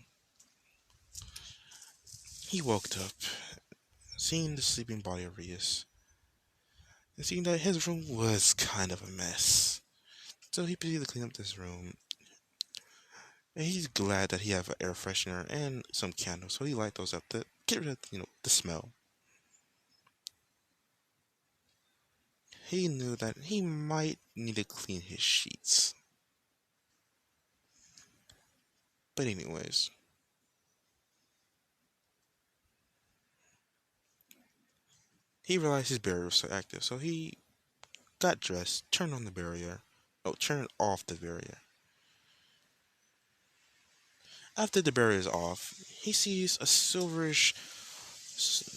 He woke up, seeing the sleeping body of Rias, and seeing that his room was kind of a mess. So he proceeded to clean up this room, and he's glad that he have an air freshener and some candles. So he light those up to get rid of the smell. He knew that he might need to clean his sheets. But anyways, he realized his barrier was so active, so he got dressed, turned on the barrier, turned off the barrier. After the barrier is off, he sees a silverish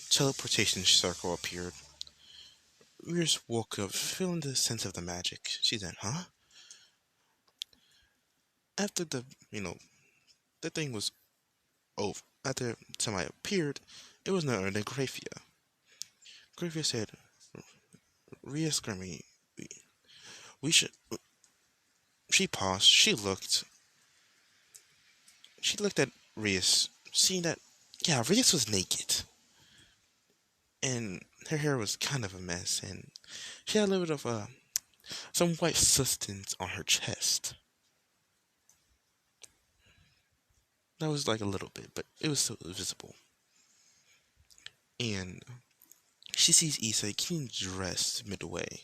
teleportation circle appeared. Rears woke up, feeling the sense of the magic. She said, huh? After the thing was over, after somebody appeared, it was none other than Graphia. Graphia said, Rhea Skirmy, we should. She paused. She looked at Rias, seeing that, yeah, Rias was naked. And her hair was kind of a mess, and she had a little bit of some white substance on her chest. That was like a little bit, but it was still visible. And she sees Issei getting dressed midway.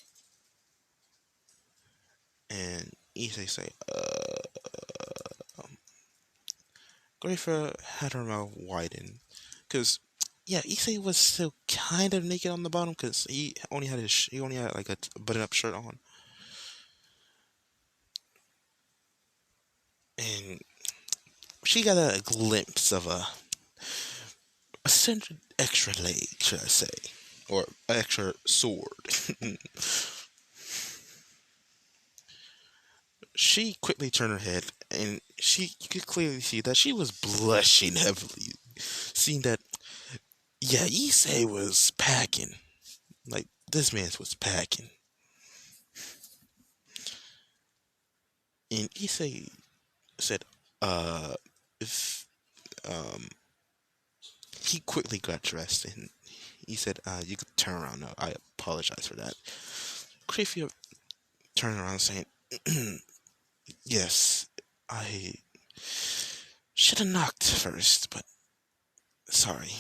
And Issei say, Grayfa had her mouth widen, cause yeah, Issei was still kind of naked on the bottom, cause he only had like a button-up shirt on, and she got a glimpse of a centered extra leg, should I say, or extra sword. She quickly turned her head, and you could clearly see that she was blushing heavily, seeing that yeah, Issei was packing. Like this man was packing, and Issei said, "Uh, if um." He quickly got dressed, and he said, "You could turn around now. I apologize for that." Crayfield turned around, saying, "Yes, I should have knocked first, but sorry."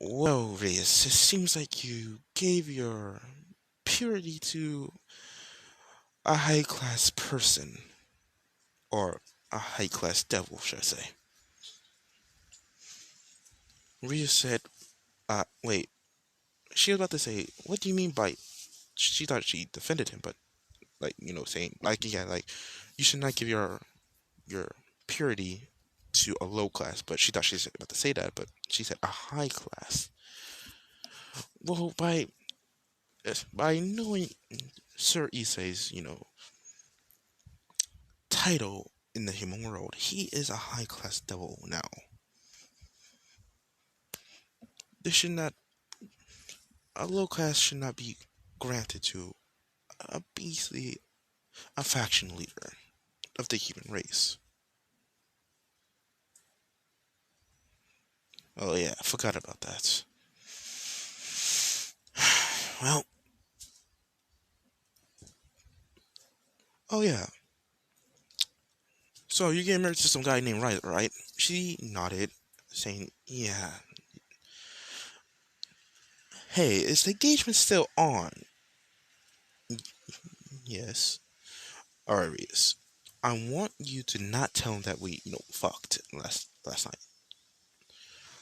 Well, Reyes, it seems like you gave your purity to a high class person, or a high class devil, should I say. Rhea said, wait, she was about to say, what do you mean by, she thought she defended him, but, like, saying, like, yeah, like, you should not give your purity to a low class, but she thought she was about to say that, but she said a high class. Well, by knowing Sir Issei's, title in the human world, he is a high class devil now. This should not A low class should not be granted to basically a faction leader of the human race. Oh yeah, I forgot about that. Well, oh yeah. So you're getting married to some guy named Ryder, right? She nodded, saying, "Yeah." Hey, is the engagement still on? Yes. Arius, I want you to not tell him that we, fucked last night.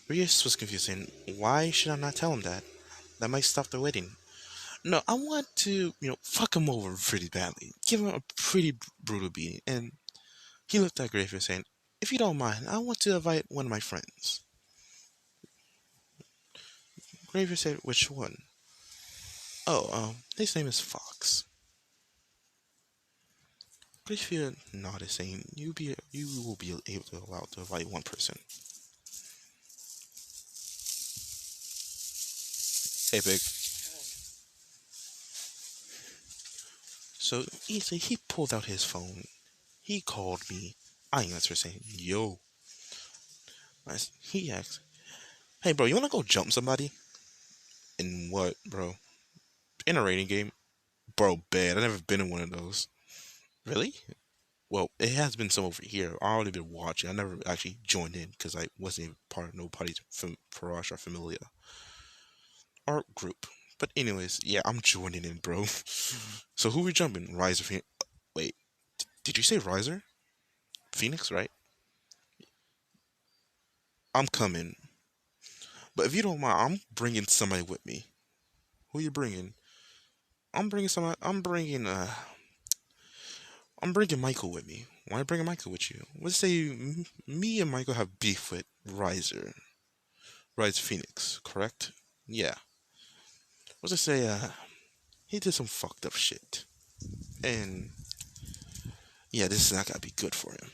Arius was confused, saying, "Why should I not tell him that? That might stop the wedding." No, I want to, fuck him over pretty badly. Give him a pretty brutal beating. And he looked at Grayfield saying, "If you don't mind, I want to invite one of my friends." Grayfield said, "Which one?" "Oh, his name is Fox." Grayfield nodded, saying, You will be able to allow to invite one person." Hey, big. So he pulled out his phone. He called me. I answered, saying, "Yo." He asked, "Hey, bro, you wanna go jump somebody?" "In what, bro?" "In a rating game." "Bro, bad. I've never been in one of those." "Really?" "Well, it has been some over here. I only been watching. I never actually joined in because I wasn't even part of nobody's Farage or Familia or group. But anyways, yeah, I'm joining in, bro." So who we jumping? Riser Phoenix. Wait, did you say Riser? Phoenix, right? I'm coming. But if you don't mind, I'm bringing somebody with me. Who you bringing? I'm bringing somebody. I'm bringing Michael with me. Why bringing Michael with you? Let's say me and Michael have beef with Rise Phoenix, correct? Yeah. Let's just say he did some fucked up shit, and yeah, this is not gonna be good for him.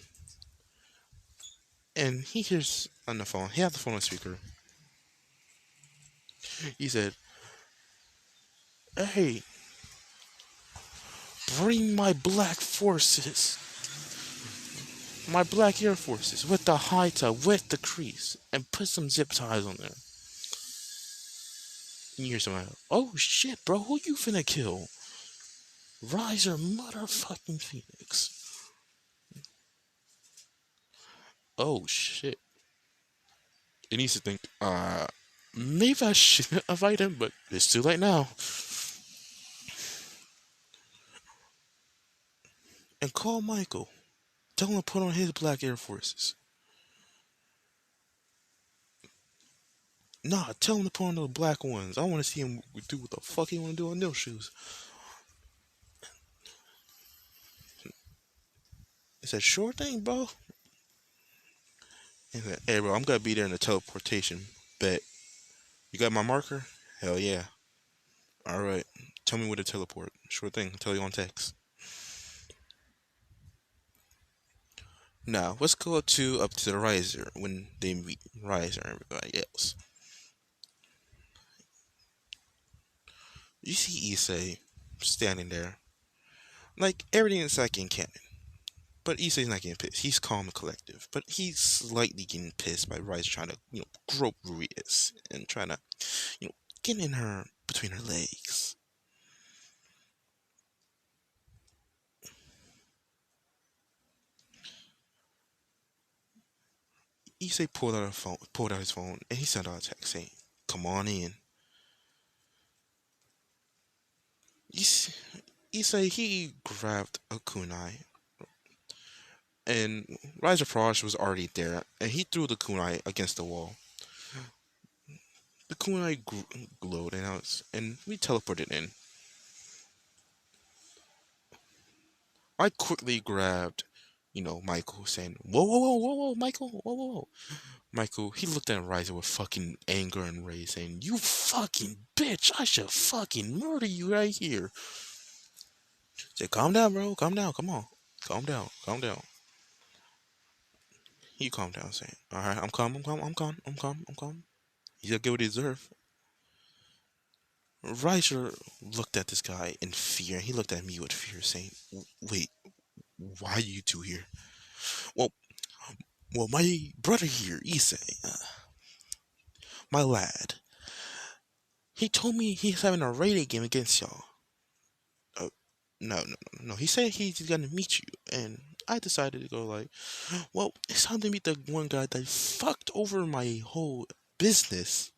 And he hears on the phone. He had the phone on speaker. He said, "Hey, bring my black Air Forces with the high tie, with the crease, and put some zip ties on there." And you hear somebody, "Oh shit, bro, who you finna kill? Rise or motherfucking Phoenix?" Oh shit. He needs to think, maybe I shouldn't invite him, but it's too late now. And call Michael. Tell him to put on his black Air Forces. Nah, tell him to put on the black ones. I want to see him do what the fuck he want to do on those shoes. He said, sure thing, bro. He said, hey, bro, I'm gonna be there in the teleportation. Bet. You got my marker? Hell yeah. All right. Tell me where to teleport. Sure thing. I'll tell you on text. Now, let's go up to the riser when they meet riser and everybody else. You see Issei standing there. Like, everything is like in canon. But Issei's not getting pissed. He's calm and collective. But he's slightly getting pissed by Riser trying to, grope Ruiz and trying to, you know, get in her between her legs. Issei pulled out his phone, and he sent out a text saying, "Come on in." Issei he grabbed a kunai, and Riser Frost was already there, and he threw the kunai against the wall. The kunai glowed, and we teleported in. I quickly grabbed, Michael, saying, "Whoa, whoa, whoa, whoa, whoa, Michael, whoa, whoa, whoa." Michael, he looked at Riser with fucking anger and rage, saying, "You fucking bitch! I should fucking murder you right here." Say, "Calm down, bro. Calm down. Come on. Calm down. Calm down." He calmed down, saying, "All right, I'm calm. I'm calm. I'm calm. I'm calm. I'm calm." He'll get what he deserves. Riser looked at this guy in fear. He looked at me with fear, saying, "Wait, why are you two here?" Well, my brother here, Issei, my lad, he told me he's having a raid game against y'all. Uh, no, no, no, no. He said he's gonna meet you, and I decided to go like, well, it's time to meet the one guy that fucked over my whole business,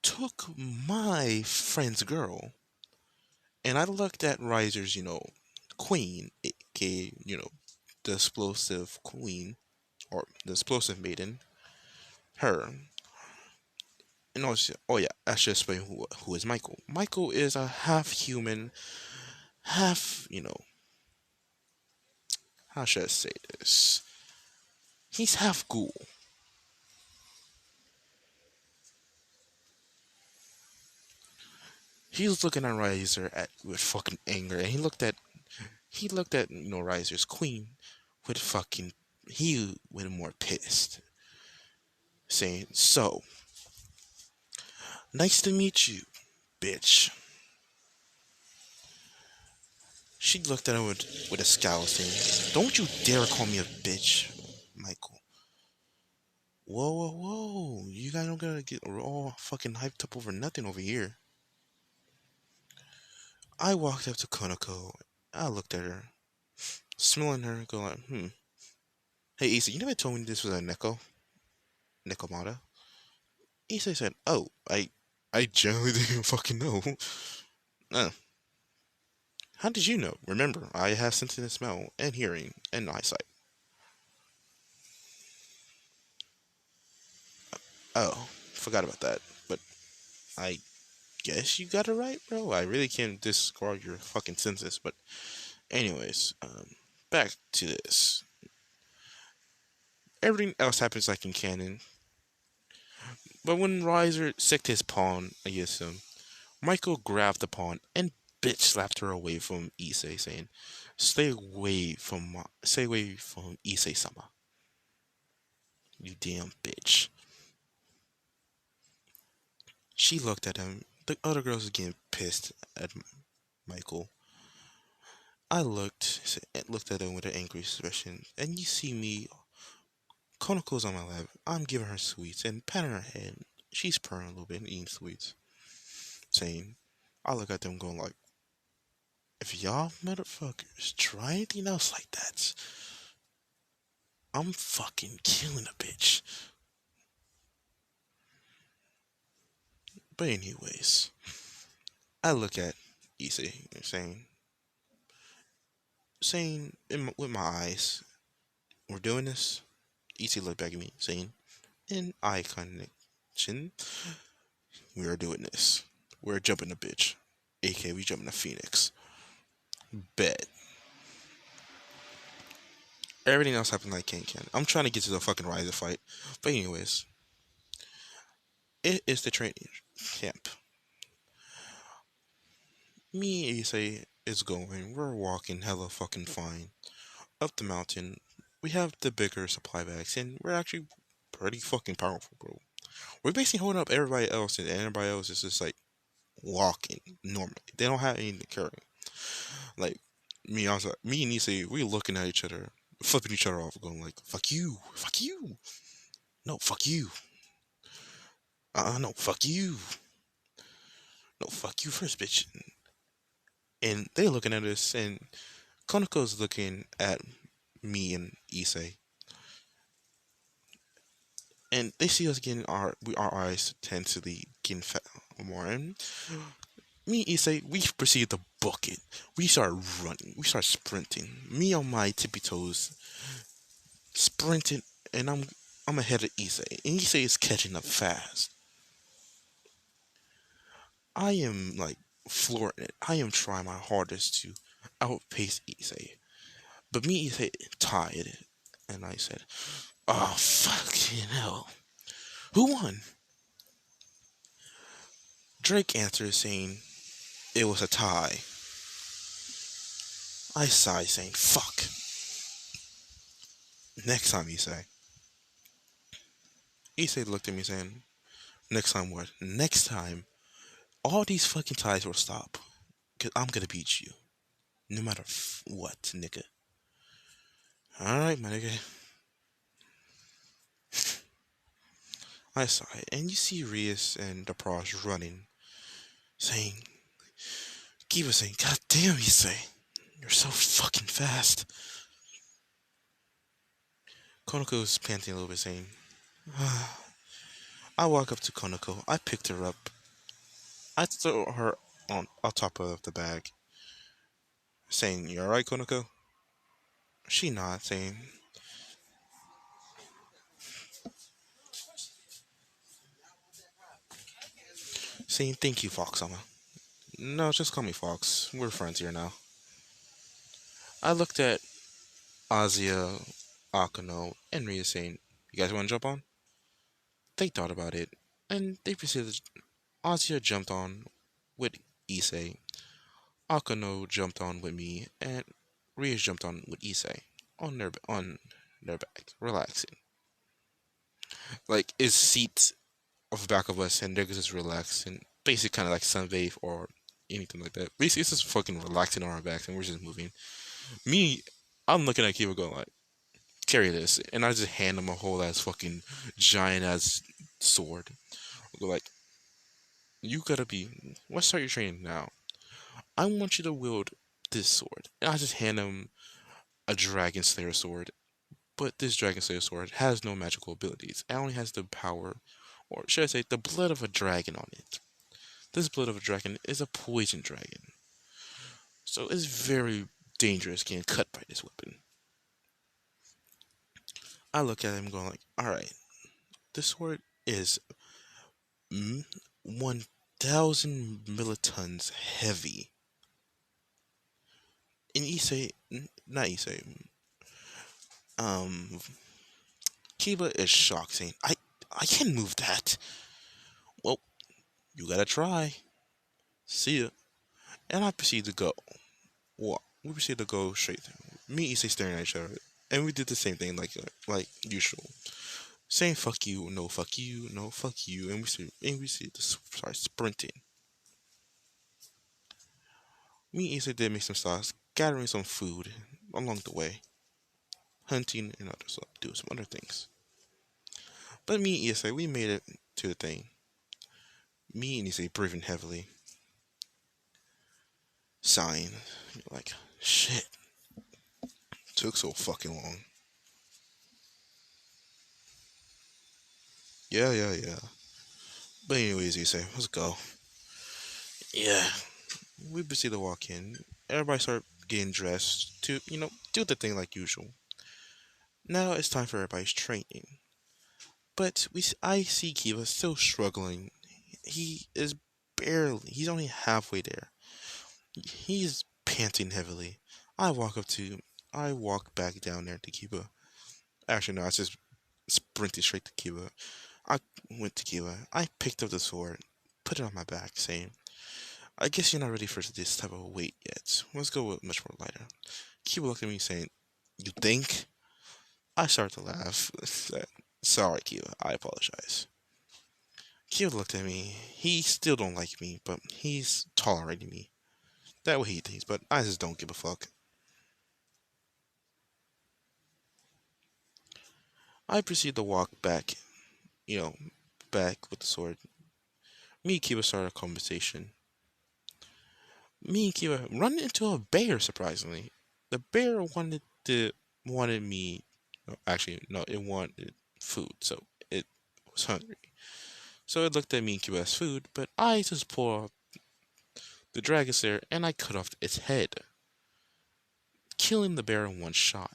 took my friend's girl, and I looked at Riser's, queen, aka, the explosive queen or the explosive maiden, her. And also, oh yeah, I should explain who is Michael. Michael is a half human, half, how should I say this? He's half ghoul. He was looking at Riser with fucking anger, and he looked at Riser's queen with fucking he with more pissed, saying, "So nice to meet you, bitch." She looked at him with a scowl, saying, "Don't you dare call me a bitch, Michael." Whoa, whoa, whoa! You guys don't gotta get all fucking hyped up over nothing over here. I walked up to Konako. I looked at her, smelling her, going, "Hmm. Hey, Issa, you never told me this was a Nekomata." Issa said, "Oh, I generally didn't fucking know." Uh, how did you know? Remember, I have sensitive smell and hearing and eyesight. Oh, forgot about that. But I guess you got it right, bro. I really can't discard your fucking senses. But anyways, back to this. Everything else happens like in canon. But when Riser sicked his pawn against him, Michael grabbed the pawn and bitch slapped her away from Issei, saying, stay away from Issei-sama, you damn bitch." She looked at him. The other girls were getting pissed at Michael. I looked at him with an angry expression, and you see me. Konoko's on my lap. I'm giving her sweets and patting her head. She's purring a little bit and eating sweets, saying, I look at them going like, if y'all motherfuckers try anything else like that, I'm fucking killing a bitch. But anyways, I look at Issei saying, saying with my eyes, we're doing this. Issei looked back at me, saying, in eye connection, we are doing this. We're jumping the bitch. AK, we jumping the Phoenix. Bet. Everything else happened like can. I'm trying to get to the fucking Riser fight. But anyways, it is the training camp. Me and Issei is going. We're walking hella fucking fine. Up the mountain. We have the bigger supply bags, and we're actually pretty fucking powerful, bro. We're basically holding up everybody else, and everybody else is just like walking normally. They don't have anything to carry. Like me and Issei, we looking at each other, flipping each other off, going like, "Fuck you, fuck you, no, fuck you, no, fuck you, no, fuck you first, bitch." And they looking at us, and Konoko's looking at me and Issei, and they see us getting our eyes tend to the getting fat more. And me and Issei, we proceed to book it. We start running. We start sprinting. Me on my tippy toes, sprinting, and I'm ahead of Issei, and Issei is catching up fast. I am like flooring it. I am trying my hardest to outpace Issei, but me and Issei tied, and I said, "Oh fucking hell, who won?" Drake answers saying it was a tie. I sighed, saying, "Fuck." Next time, Issei. Issei looked at me saying, "Next time what? Next time, all these fucking ties will stop. Cause I'm gonna beat you. No matter what, nigga." Alright, my nigga. I saw it. And you see Rias and the pros running, saying, Kiba saying, "God damn, Issei. You're so fucking fast." Konoko's panting a little bit, saying, I walk up to Konoko. I picked her up. I throw her on top of the bag, saying, "You alright, Konoko?" She nods, saying, "Thank you, Fox-sama." No, just call me Fox. We're friends here now. I looked at Azia, Akano, and Ria saying, "You guys want to jump on?" They thought about it, and they proceeded. Azia jumped on with Issei, Akano jumped on with me, and Ria jumped on with Issei on their back, relaxing. Like it's seats off the back of us, and they're just relaxing, basically kind of like sunbathe or anything like that. Basically, it's just fucking relaxing on our backs, and we're just moving. Me, I'm looking at Kiva going like, "Carry this," and I just hand him a whole ass fucking giant ass sword. I go like, "You gotta be. Let's start your training now. I want you to wield this sword." And I just hand him a Dragon Slayer sword. But this Dragon Slayer sword has no magical abilities. It only has the power, or should I say, the blood of a dragon on it. This blood of a dragon is a poison dragon. So it's very dangerous getting cut by this weapon. I look at him going like, alright, this sword is 1,000 millitons heavy. And Issei, not Issei, um, Kiba is shocked, saying, I can't move that." "Well, you gotta try. See ya." And I proceed to go. Well, we proceed to go straight. Me and Issei staring at each other. And we did the same thing like usual. Saying "fuck you," "no fuck you," "no fuck you," and we see to start sprinting. Me and Issei did make some stops, gathering some food along the way, hunting and other stuff, doing some other things. But me and Issei, we made it to the thing. Me and Issei breathing heavily, sighing, like shit. Took so fucking long. Yeah, yeah, yeah. But anyways, Issei, let's go. Yeah, we proceed to walk in. Everybody start getting dressed to, do the thing like usual. Now it's time for everybody's training. But I see Kiva still struggling. He is he's only halfway there. He's panting heavily. I walk up to, I walk back down there to Kiva. Actually, no, I just sprinted straight to Kiva. I went to Kiva. I picked up the sword, put it on my back, saying, I guess you're not ready for this type of weight yet. Let's go with much more lighter. Kiva looked at me saying, You think? I started to laugh. Said, Sorry, Kiva. I apologize. Kiva looked at me. He still don't like me, but he's tolerating me. That way he thinks, but I just don't give a fuck. I proceed to walk back, you know, back with the sword. Me and Kiva started a conversation. Me and Kiva run into a bear, surprisingly. The bear wanted me, no, actually, no, it wanted food, so it was hungry. So it looked at me and Kiva as food, but I just pulled off the dragon slayer and I cut off its head, killing the bear in one shot.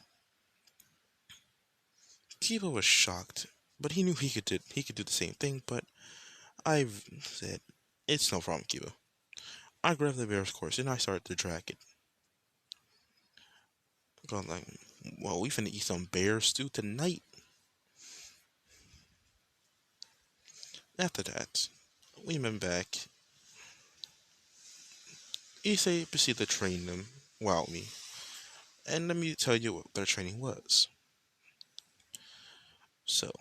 Kiva was shocked, but he knew he could do the same thing, but I said, It's no problem, Kiva. I grabbed the bear's corpse and I started to drag it. Going like, well, we finna eat some bear stew tonight. After that, we went back. Issei proceeded to train them while me. And let me tell you what their training was. So,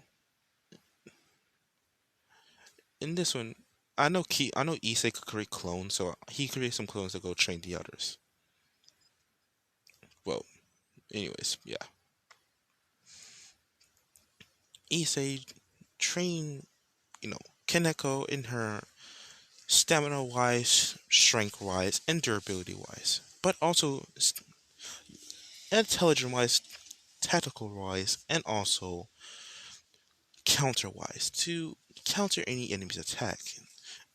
in this one, I know Issei could create clones, so he created some clones to go train the others. Well, anyways, yeah. Issei trained, Kaneko in her stamina wise, strength wise, and durability wise, but also intelligence wise, tactical wise, and also counter wise to counter any enemy's attack.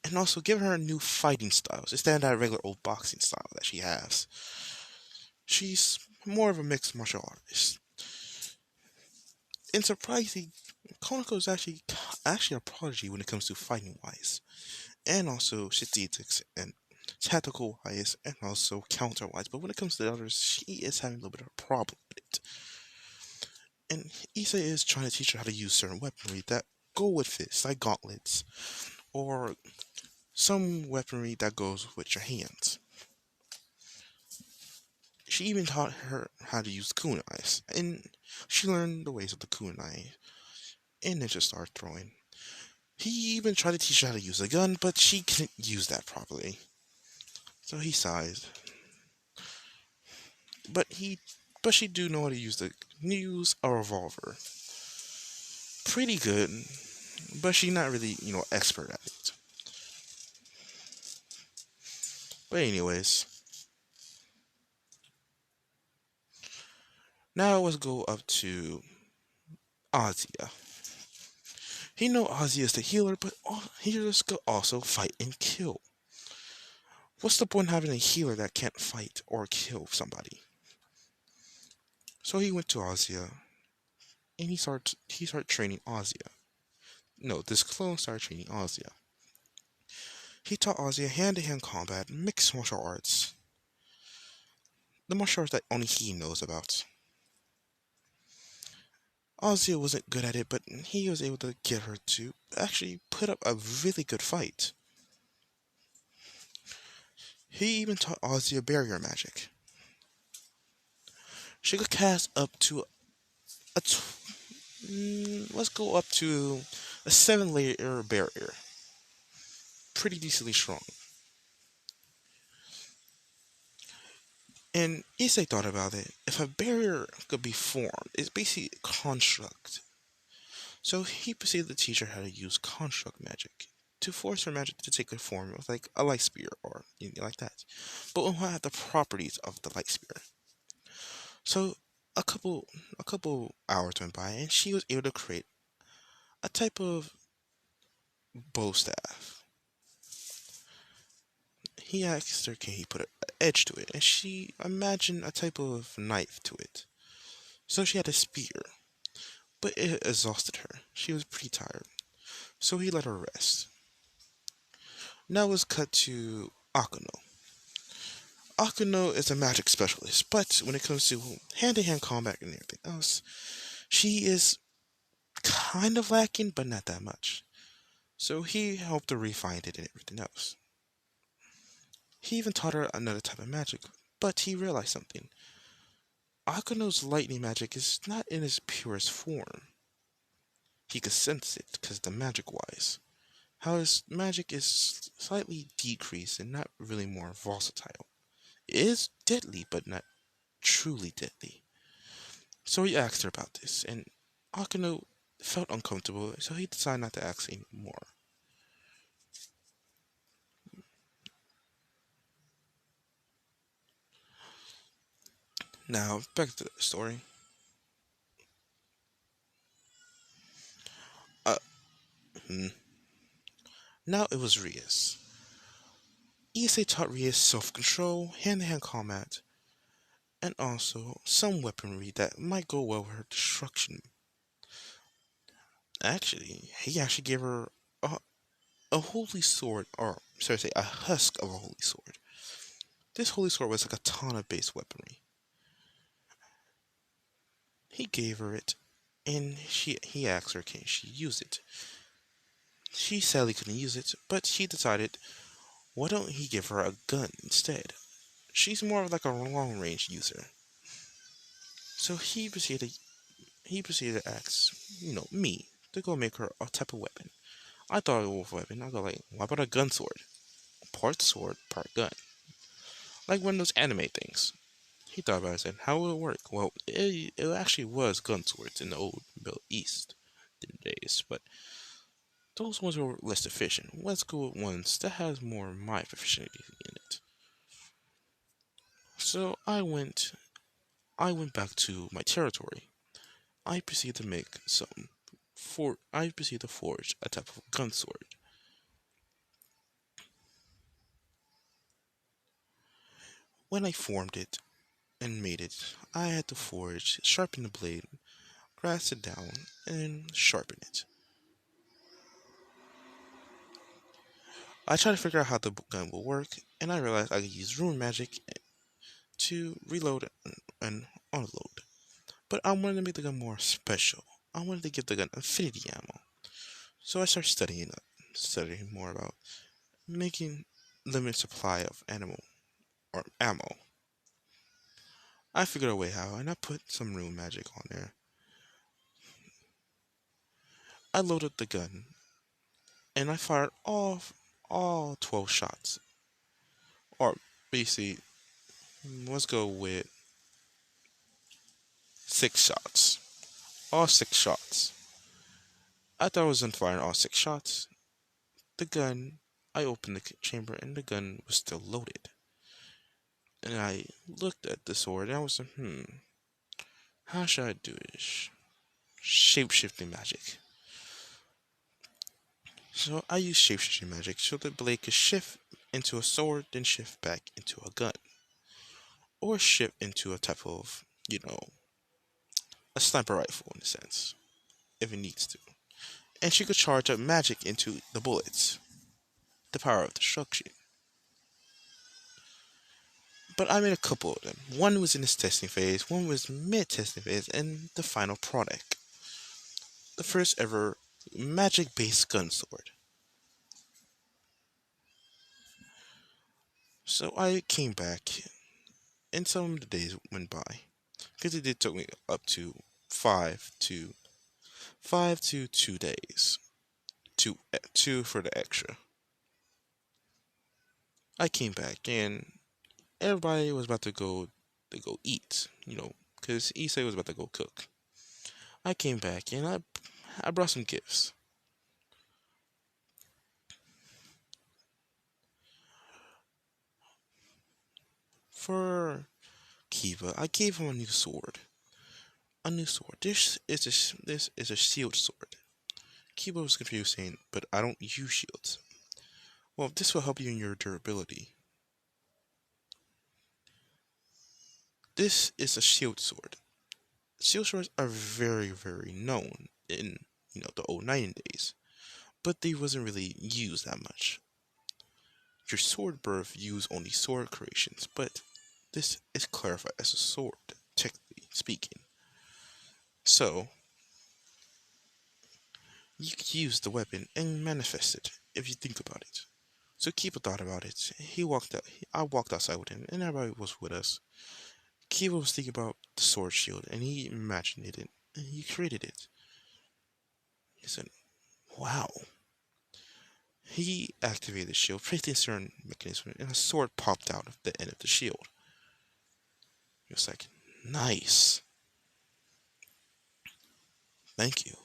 And also give her new fighting styles instead of that regular old boxing style that she has. She's more of a mixed martial artist. And surprisingly, Konako is actually a prodigy when it comes to fighting wise, and also strategics and tactical wise, and also counter wise. But when it comes to the others, she is having a little bit of a problem with it. And Issa is trying to teach her how to use certain weaponry that go with fists, like gauntlets, or some weaponry that goes with your hands. She even taught her how to use kunais, and she learned the ways of the kunai and ninja star throwing. He even tried to teach her how to use a gun, but she couldn't use that properly. So he sighed. But he but she do know how to use a revolver. Pretty good, but she not really, expert at it. But anyways, now let's go up to Azia. He know Azia is the healer, but healers could also fight and kill. What's the point in having a healer that can't fight or kill somebody? So he went to Azia and he started training Azia. No, this clone started training Azia. He taught Azia hand-to-hand combat, mixed martial arts, the martial arts that only he knows about. Azia wasn't good at it, but he was able to get her to actually put up a really good fight. He even taught Azia barrier magic. She could cast up to let's go up to a 7-layer barrier. Pretty decently strong. And Issei thought about it. If a barrier could be formed, it's basically a construct. So he proceeded to teach her how to use construct magic to force her magic to take the form of like a light spear or anything like that, but will have the properties of the light spear. So a couple hours went by, and she was able to create a type of bow staff. he asked her, can he put an edge to it? And she imagined a type of knife to it. So she had a spear, but it exhausted her. She was pretty tired, so he let her rest. Now let's cut to Akano. Akano is a magic specialist, but when it comes to hand-to-hand combat and everything else, she is kind of lacking, but not that much. So he helped her refine it and everything else. He even taught her another type of magic, but he realized something. Akano's lightning magic is not in its purest form. He could sense it because the magic wise. How his magic is slightly decreased and not really more versatile. It is deadly, but not truly deadly. So he asked her about this, and Akano felt uncomfortable, so he decided not to ask anymore. Now, back to the story. Uh, hmm. Now it was Rias. Issei taught Rias self-control, hand-to-hand combat, and also some weaponry that might go well with her destruction. Actually, he actually gave her a, a holy sword, or sorry to say, a husk of a holy sword. This holy sword was a katana-based weaponry. He gave her it, and he asked her can she use it. She sadly couldn't use it, but she decided, why don't he give her a gun instead? She's more of like a long range user. So he proceeded to ask, me to go make her a type of weapon. I thought it was a weapon. I go like, why about a gun sword? Part sword, part gun. Like one of those anime things. He thought about it and said, how will it work? Well, it actually was gun swords in the old Middle East days, but those ones were less efficient. Let's go with ones that has more my efficiency in it. So I went back to my territory. I proceeded to forge a type of gun sword. When I formed it and made it, I had to forge, sharpen the blade, grass it down, and sharpen it. I tried to figure out how the gun will work, and I realized I could use rune magic to reload and unload. But I wanted to make the gun more special. I wanted to give the gun infinity ammo. So I started studying more about making limited supply of animal or ammo. I figured a way how, and I put some rune magic on there. I loaded the gun, and I fired all 12 shots. Or basically, let's go with 6 shots. All 6 shots. After I was done firing all 6 shots, the gun, I opened the chamber and the gun was still loaded. And I looked at the sword and I was like, how should I do this? Shape-shifting magic. So I used shape-shifting magic so the blade could shift into a sword, then shift back into a gun. Or shift into a type of, a sniper rifle in a sense, if it needs to. And she could charge up magic into the bullets. The power of destruction. But I made a couple of them. One was in its testing phase, one was mid-testing phase, and the final product. The first ever magic-based gun sword. So I came back, and some of the days went by, because it did took me up to 5 to 2 days, two for the extra. I came back, and everybody was about to go eat, because Issei was about to go cook. I came back, and I brought some gifts. For Kiva, I gave him a new sword. A new sword. This is a shield sword. Kiba was confused, saying, "But I don't use shields." Well, this will help you in your durability. This is a shield sword. Shield swords are very, very known in the old knighting days, but they wasn't really used that much. Your sword birth used only sword creations, but this is clarified as a sword, technically speaking. So you could use the weapon and manifest it if you think about it. So Kiba thought about it. He walked out. I walked outside with him, and everybody was with us. Kiba was thinking about the sword shield, and he imagined it, and he created it. He said, "Wow." He activated the shield, pressed a certain mechanism, and a sword popped out of the end of the shield. He was like, "Nice. Thank you.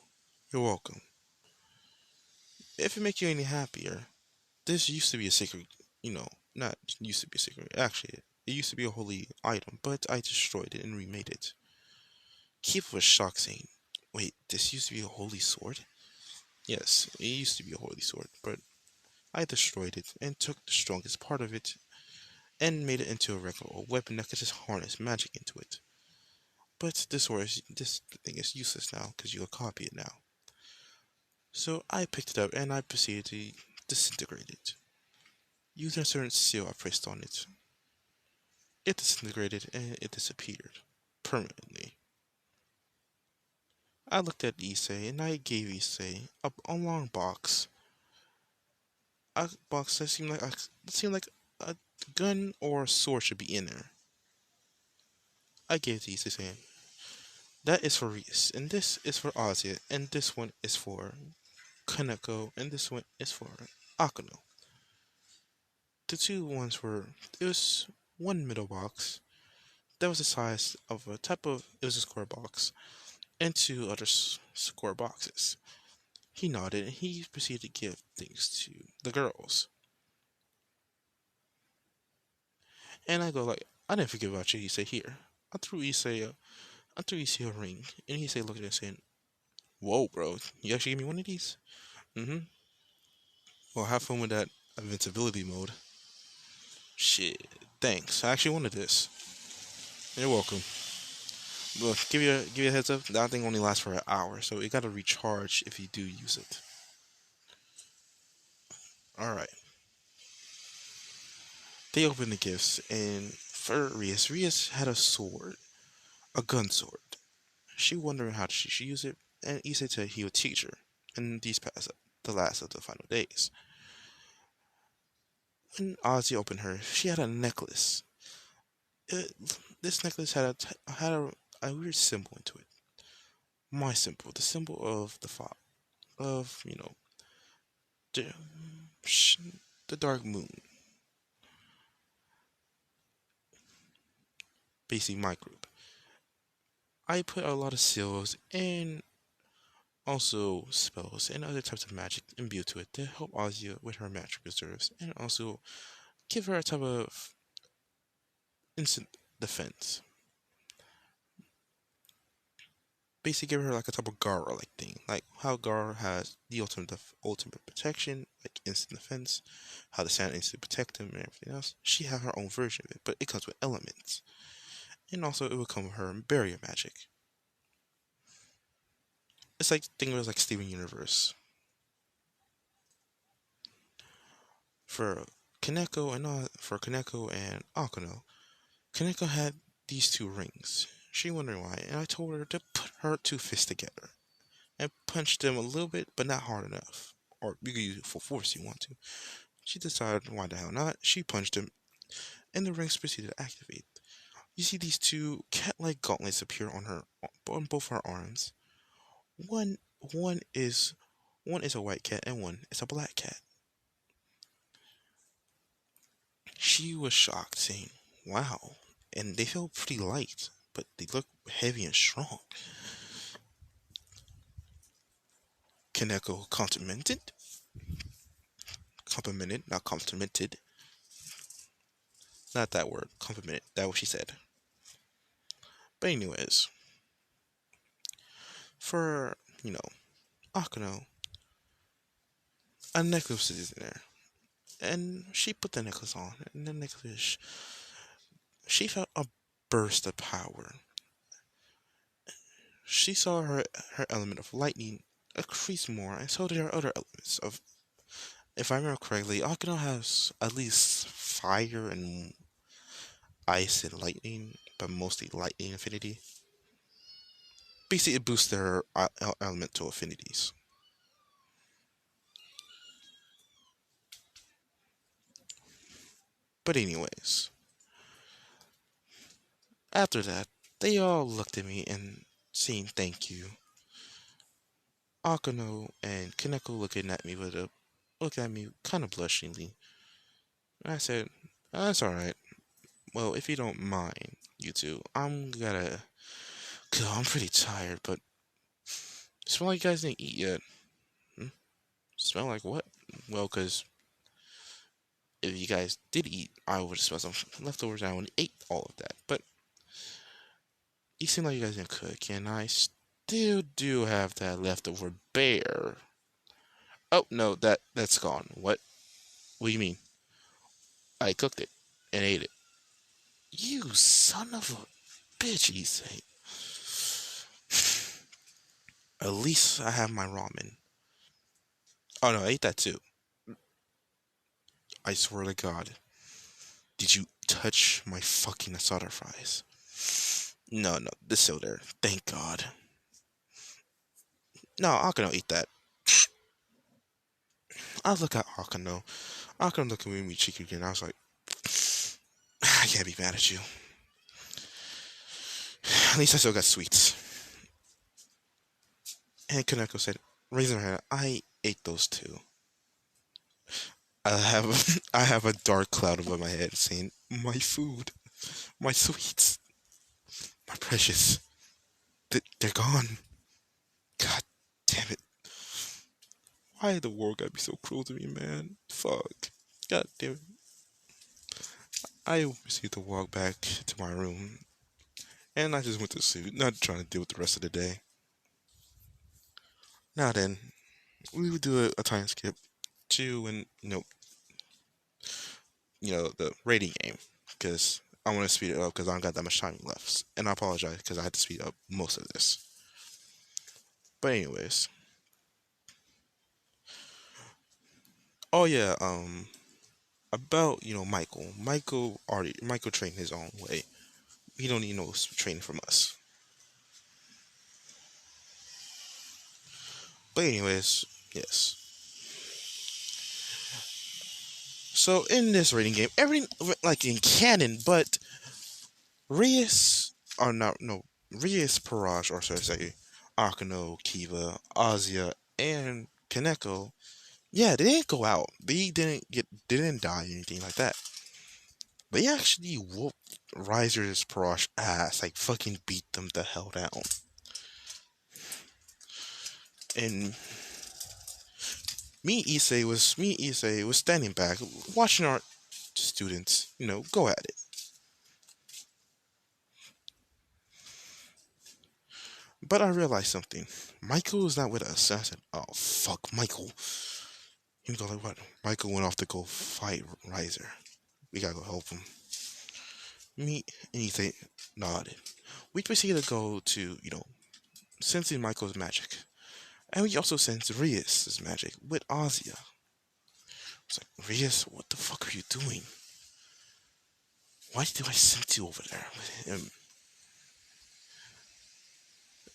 You're welcome. If it makes you any happier, this used to be a sacred, not used to be a sacred. Actually, it used to be a holy item, but I destroyed it and remade it." Keith was shocked, saying, "Wait, this used to be a holy sword?" "Yes, it used to be a holy sword, but I destroyed it and took the strongest part of it and made it into a regular weapon that could just harness magic into it. But this thing is useless now because you can copy it now." So I picked it up and I proceeded to disintegrate it. Using a certain seal I placed on it, it disintegrated and it disappeared permanently. I looked at Issei and I gave Issei a long box. A box that seemed like a gun or a sword should be in there. I gave it to Issei saying, "That is for Reese, and this is for Ozzy, and this one is for Kaneko, and this one is for Akano." The two ones were, it was one middle box that was the size of it was a square box, and two other square boxes. He nodded and he proceeded to give things to the girls. And I go like, "I didn't forget about you." He said, "Here." I threw Issei a ring, and he said, looking at it saying, "Whoa, bro, you actually gave me one of these?" "Mm-hmm." "Well, have fun with that invincibility mode." "Shit, thanks. I actually wanted this." "You're welcome. Look, give you a heads up. That thing only lasts for an hour, so it gotta recharge if you do use it." All right. They opened the gifts, and for Rias had a sword, a gun sword. She wondering how she should use it, and Issa said he would teach her. And these passed the last of the final days. When Ozzy opened her, she had a necklace. It, this necklace had a weird symbol into it. My symbol, the symbol of the fog, of the, the dark moon, basically my group. I put a lot of seals and also spells and other types of magic imbued to it to help Ozzy with her magic reserves and also give her a type of instant defense. Basically, give her like a type of Gara like thing, like how Gara has the ultimate protection, like instant defense, how the sand instant protect him and everything else. She had her own version of it, but it comes with elements, and also it will come with her barrier magic. It's like think of it as like Steven Universe for Kaneko and Akano. Kaneko had these two rings. She wondering why, and I told her to put her two fists together and punch them a little bit, but not hard enough. Or you can use it for force if you want to. She decided why the hell not. She punched him, and the rings proceeded to activate. You see these two cat-like gauntlets appear on both her arms. One one is one is a white cat and one is a black cat. She was shocked, saying, "Wow!" And they felt pretty light, but they look heavy and strong. Kaneko complimented, not complimented, not that word, complimented. That what she said. But anyways, for Akano, a necklace is in there, and she put the necklace on, and the necklace, she felt a burst of power. She saw her element of lightning increase more, and so did her other elements of. If I remember correctly, Akino has at least fire and ice and lightning, but mostly lightning affinity. Basically, it boosts their elemental affinities. But anyways, after that, they all looked at me and saying thank you. Akano and Kaneko looking at me kind of blushingly. And I said, "That's all right. Well, if you don't mind, you two, I'm gonna. Cause I'm pretty tired, but smell like you guys didn't eat yet. Hmm? Smell like what? Well, cause if you guys did eat, I would have smelled some leftovers. I would have ate all of that. But you seem like you guys didn't cook, and I still do have that leftover bear. Oh no, that's gone. What? What do you mean? I cooked it and ate it. You son of a bitch, Issei. At least I have my ramen. Oh no, I ate that too. I swear to God. Did you touch my fucking asada fries? No, no, this still there. Thank God. No, Akano eat that. I look at Akano. Akano look at me cheeky again. I was like, I can't be mad at you. At least I still got sweets. And Kaneko said, raising her hand, I ate those too. I have I have a dark cloud above my head saying, my food, my sweets, my precious, they're gone. God damn it. Why the world gotta be so cruel to me, man? Fuck. God damn it. I proceeded to walk back to my room, and I just went to sleep, not trying to deal with the rest of the day. Now then, we would do a time skip to when the rating game, because I want to speed it up because I don't got that much time left, and I apologize because I had to speed up most of this. But anyways, oh yeah, about Michael. Michael trained his own way. He don't need no training from us. But anyways, yes. So in this rating game, everything like in canon, but Rias are not no Rias, Paraj, or should I say, Akano, Kiva, Azia, and Kaneko. Yeah, they didn't go out. They didn't die or anything like that. They actually whooped Riser's Paraj ass, like fucking beat them the hell down. And me Issei was standing back, watching our students, go at it. But I realized something. Michael is not with us. I said, "Oh fuck, Michael." He was like, "What?" Michael went off to go fight Riser. We gotta go help him. Me and Issei nodded. We proceeded to go to, sensing Michael's magic. And we also sensed Rias' magic with Azia. I was like, Rias, what the fuck are you doing? Why do I sense you over there with him?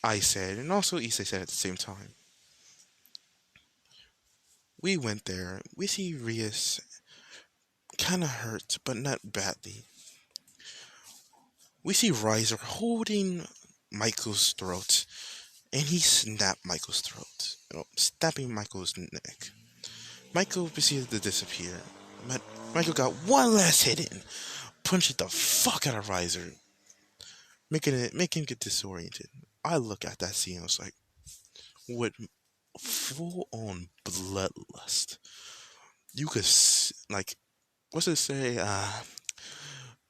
I said, and also Issei said at the same time. We went there. We see Rias kind of hurt, but not badly. We see Riser holding Michael's throat, and he snapped Michael's throat, stabbing Michael's neck. Michael proceeded to disappear. But Michael got one last hit in, punched the fuck out of Riser, making him get disoriented. I look at that scene, I was like, with full on bloodlust. You could like, what's it say?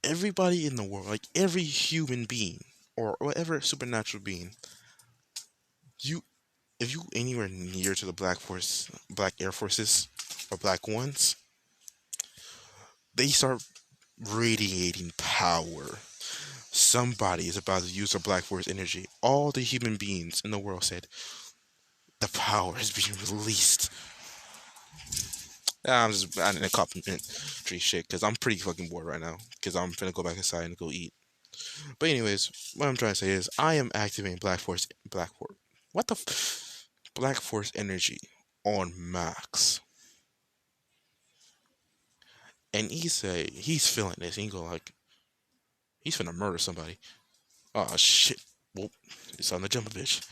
Everybody in the world, like every human being or whatever supernatural being, you if you anywhere near to the Black Air Forces or Black Ones, they start radiating power. Somebody is about to use the Black Force energy. All the human beings in the world said, the power is being released. I'm just adding a complimentary shit because I'm pretty fucking bored right now. Because I'm finna go back inside and go eat. But anyways, what I'm trying to say is I am activating Black Force. What the Black Force energy on max. And he's feeling this. And he go like, he's finna murder somebody. Oh shit. Well, it's on the jump a bitch.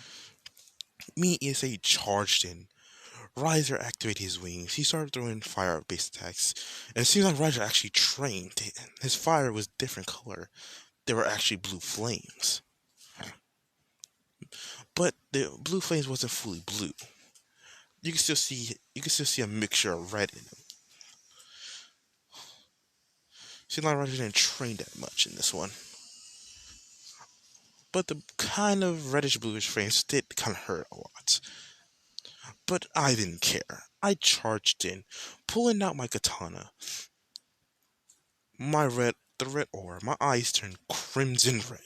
Me issei charged in. Riser activated his wings. He started throwing fire-based attacks. And it seems like Riser actually trained. His fire was different color. They were actually blue flames. But the blue flames wasn't fully blue. You can still see a mixture of red in them. Seems like Riser didn't train that much in this one. But the kind of reddish bluish flames did kind of hurt a lot. But I didn't care. I charged in, pulling out my katana. The red aura, my eyes turned crimson red.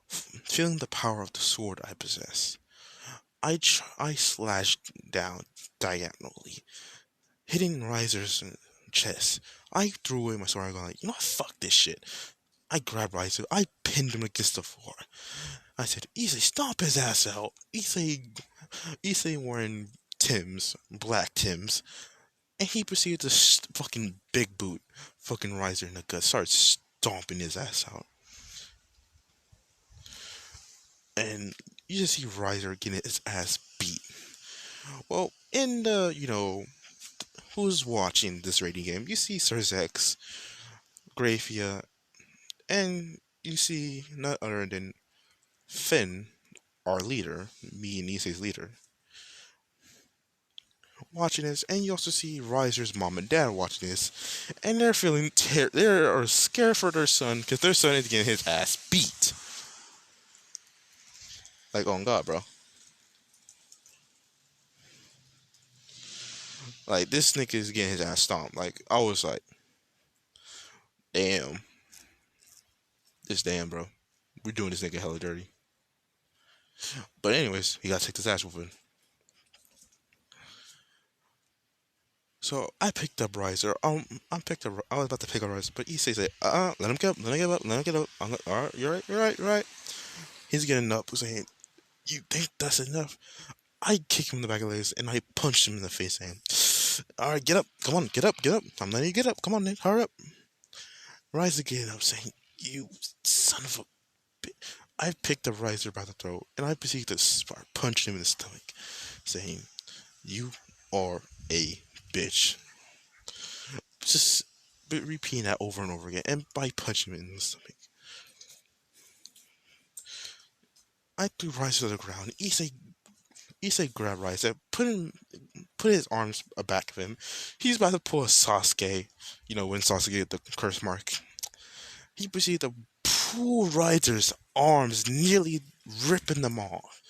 Feeling the power of the sword I possess, I slashed down diagonally, hitting Riser's chest. I threw away my sword, going like, you know what, fuck this shit. I grabbed Riser, I pinned him against the floor. I said, Issei, stomp his ass out. Issei wearing Tim's, black Tim's, and he proceeded to fucking big boot fucking Riser in the gut, started stomping his ass out. And you just see Riser getting his ass beat. Well, in who's watching this rating game, you see Sir Zex, Graphia, and you see none other than Finn, our leader, me and Issei's leader, watching this, and you also see Riser's mom and dad watching this, and they're feeling they are scared for their son because their son is getting his ass beat. Like, oh God, bro. Like, this nigga is getting his ass stomped. Like, I was like, damn. This damn, bro. We're doing this nigga hella dirty. But anyways, he got to take this ass whooping. So I picked up Riser. I was about to pick up Riser, but Issei said, let him get up, let him get up, let him get up. I'm like, all right, you're right. He's getting up, saying, you think that's enough? I kick him in the back of the legs and I punched him in the face, saying, all right, get up, come on, get up. I'm letting you get up. Come on, Nick, hurry up. Riser getting up, saying, you son of a bitch. I picked up Riser by the throat and I proceeded to start punching him in the stomach, saying, you are a bitch. Just repeating that over and over again, and by punching him in the stomach. I threw Riser to the ground. Issei grabbed Riser, put his arms back of him. He's about to pull a Sasuke, when Sasuke did the curse mark. He proceeded to pull Riser's arms, nearly ripping them off.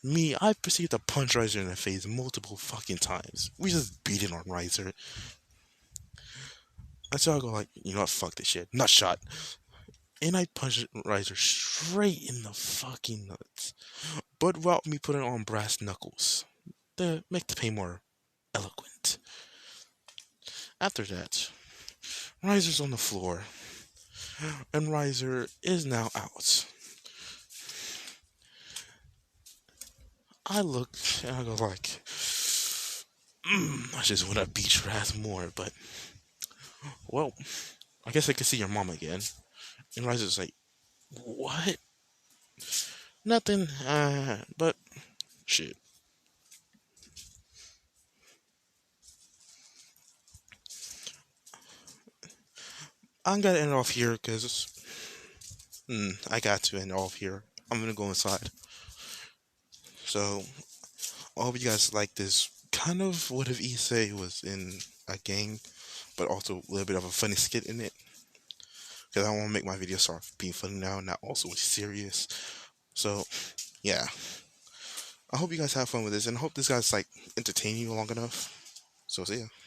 Me, I proceeded to punch Riser in the face multiple fucking times. We just beating on Riser. Until I go like, you know what, fuck this shit. Nut shot. And I punched Riser straight in the fucking nuts. But without me putting on brass knuckles. To make the pain more eloquent. After that, Riser's on the floor. And Riser is now out. I look and I go like, I just want to beat your ass more, but, well, I guess I can see your mom again. And Riser's like, what? Nothing, but, shit. I'm gonna end off here because I got to end off here. I'm gonna go inside. So I hope you guys like this kind of what if Issei was in a game, but also a little bit of a funny skit in it. Because I want to make my videos start being funny now, not also serious. So yeah, I hope you guys have fun with this, and I hope this guy's like entertaining you long enough. So see ya.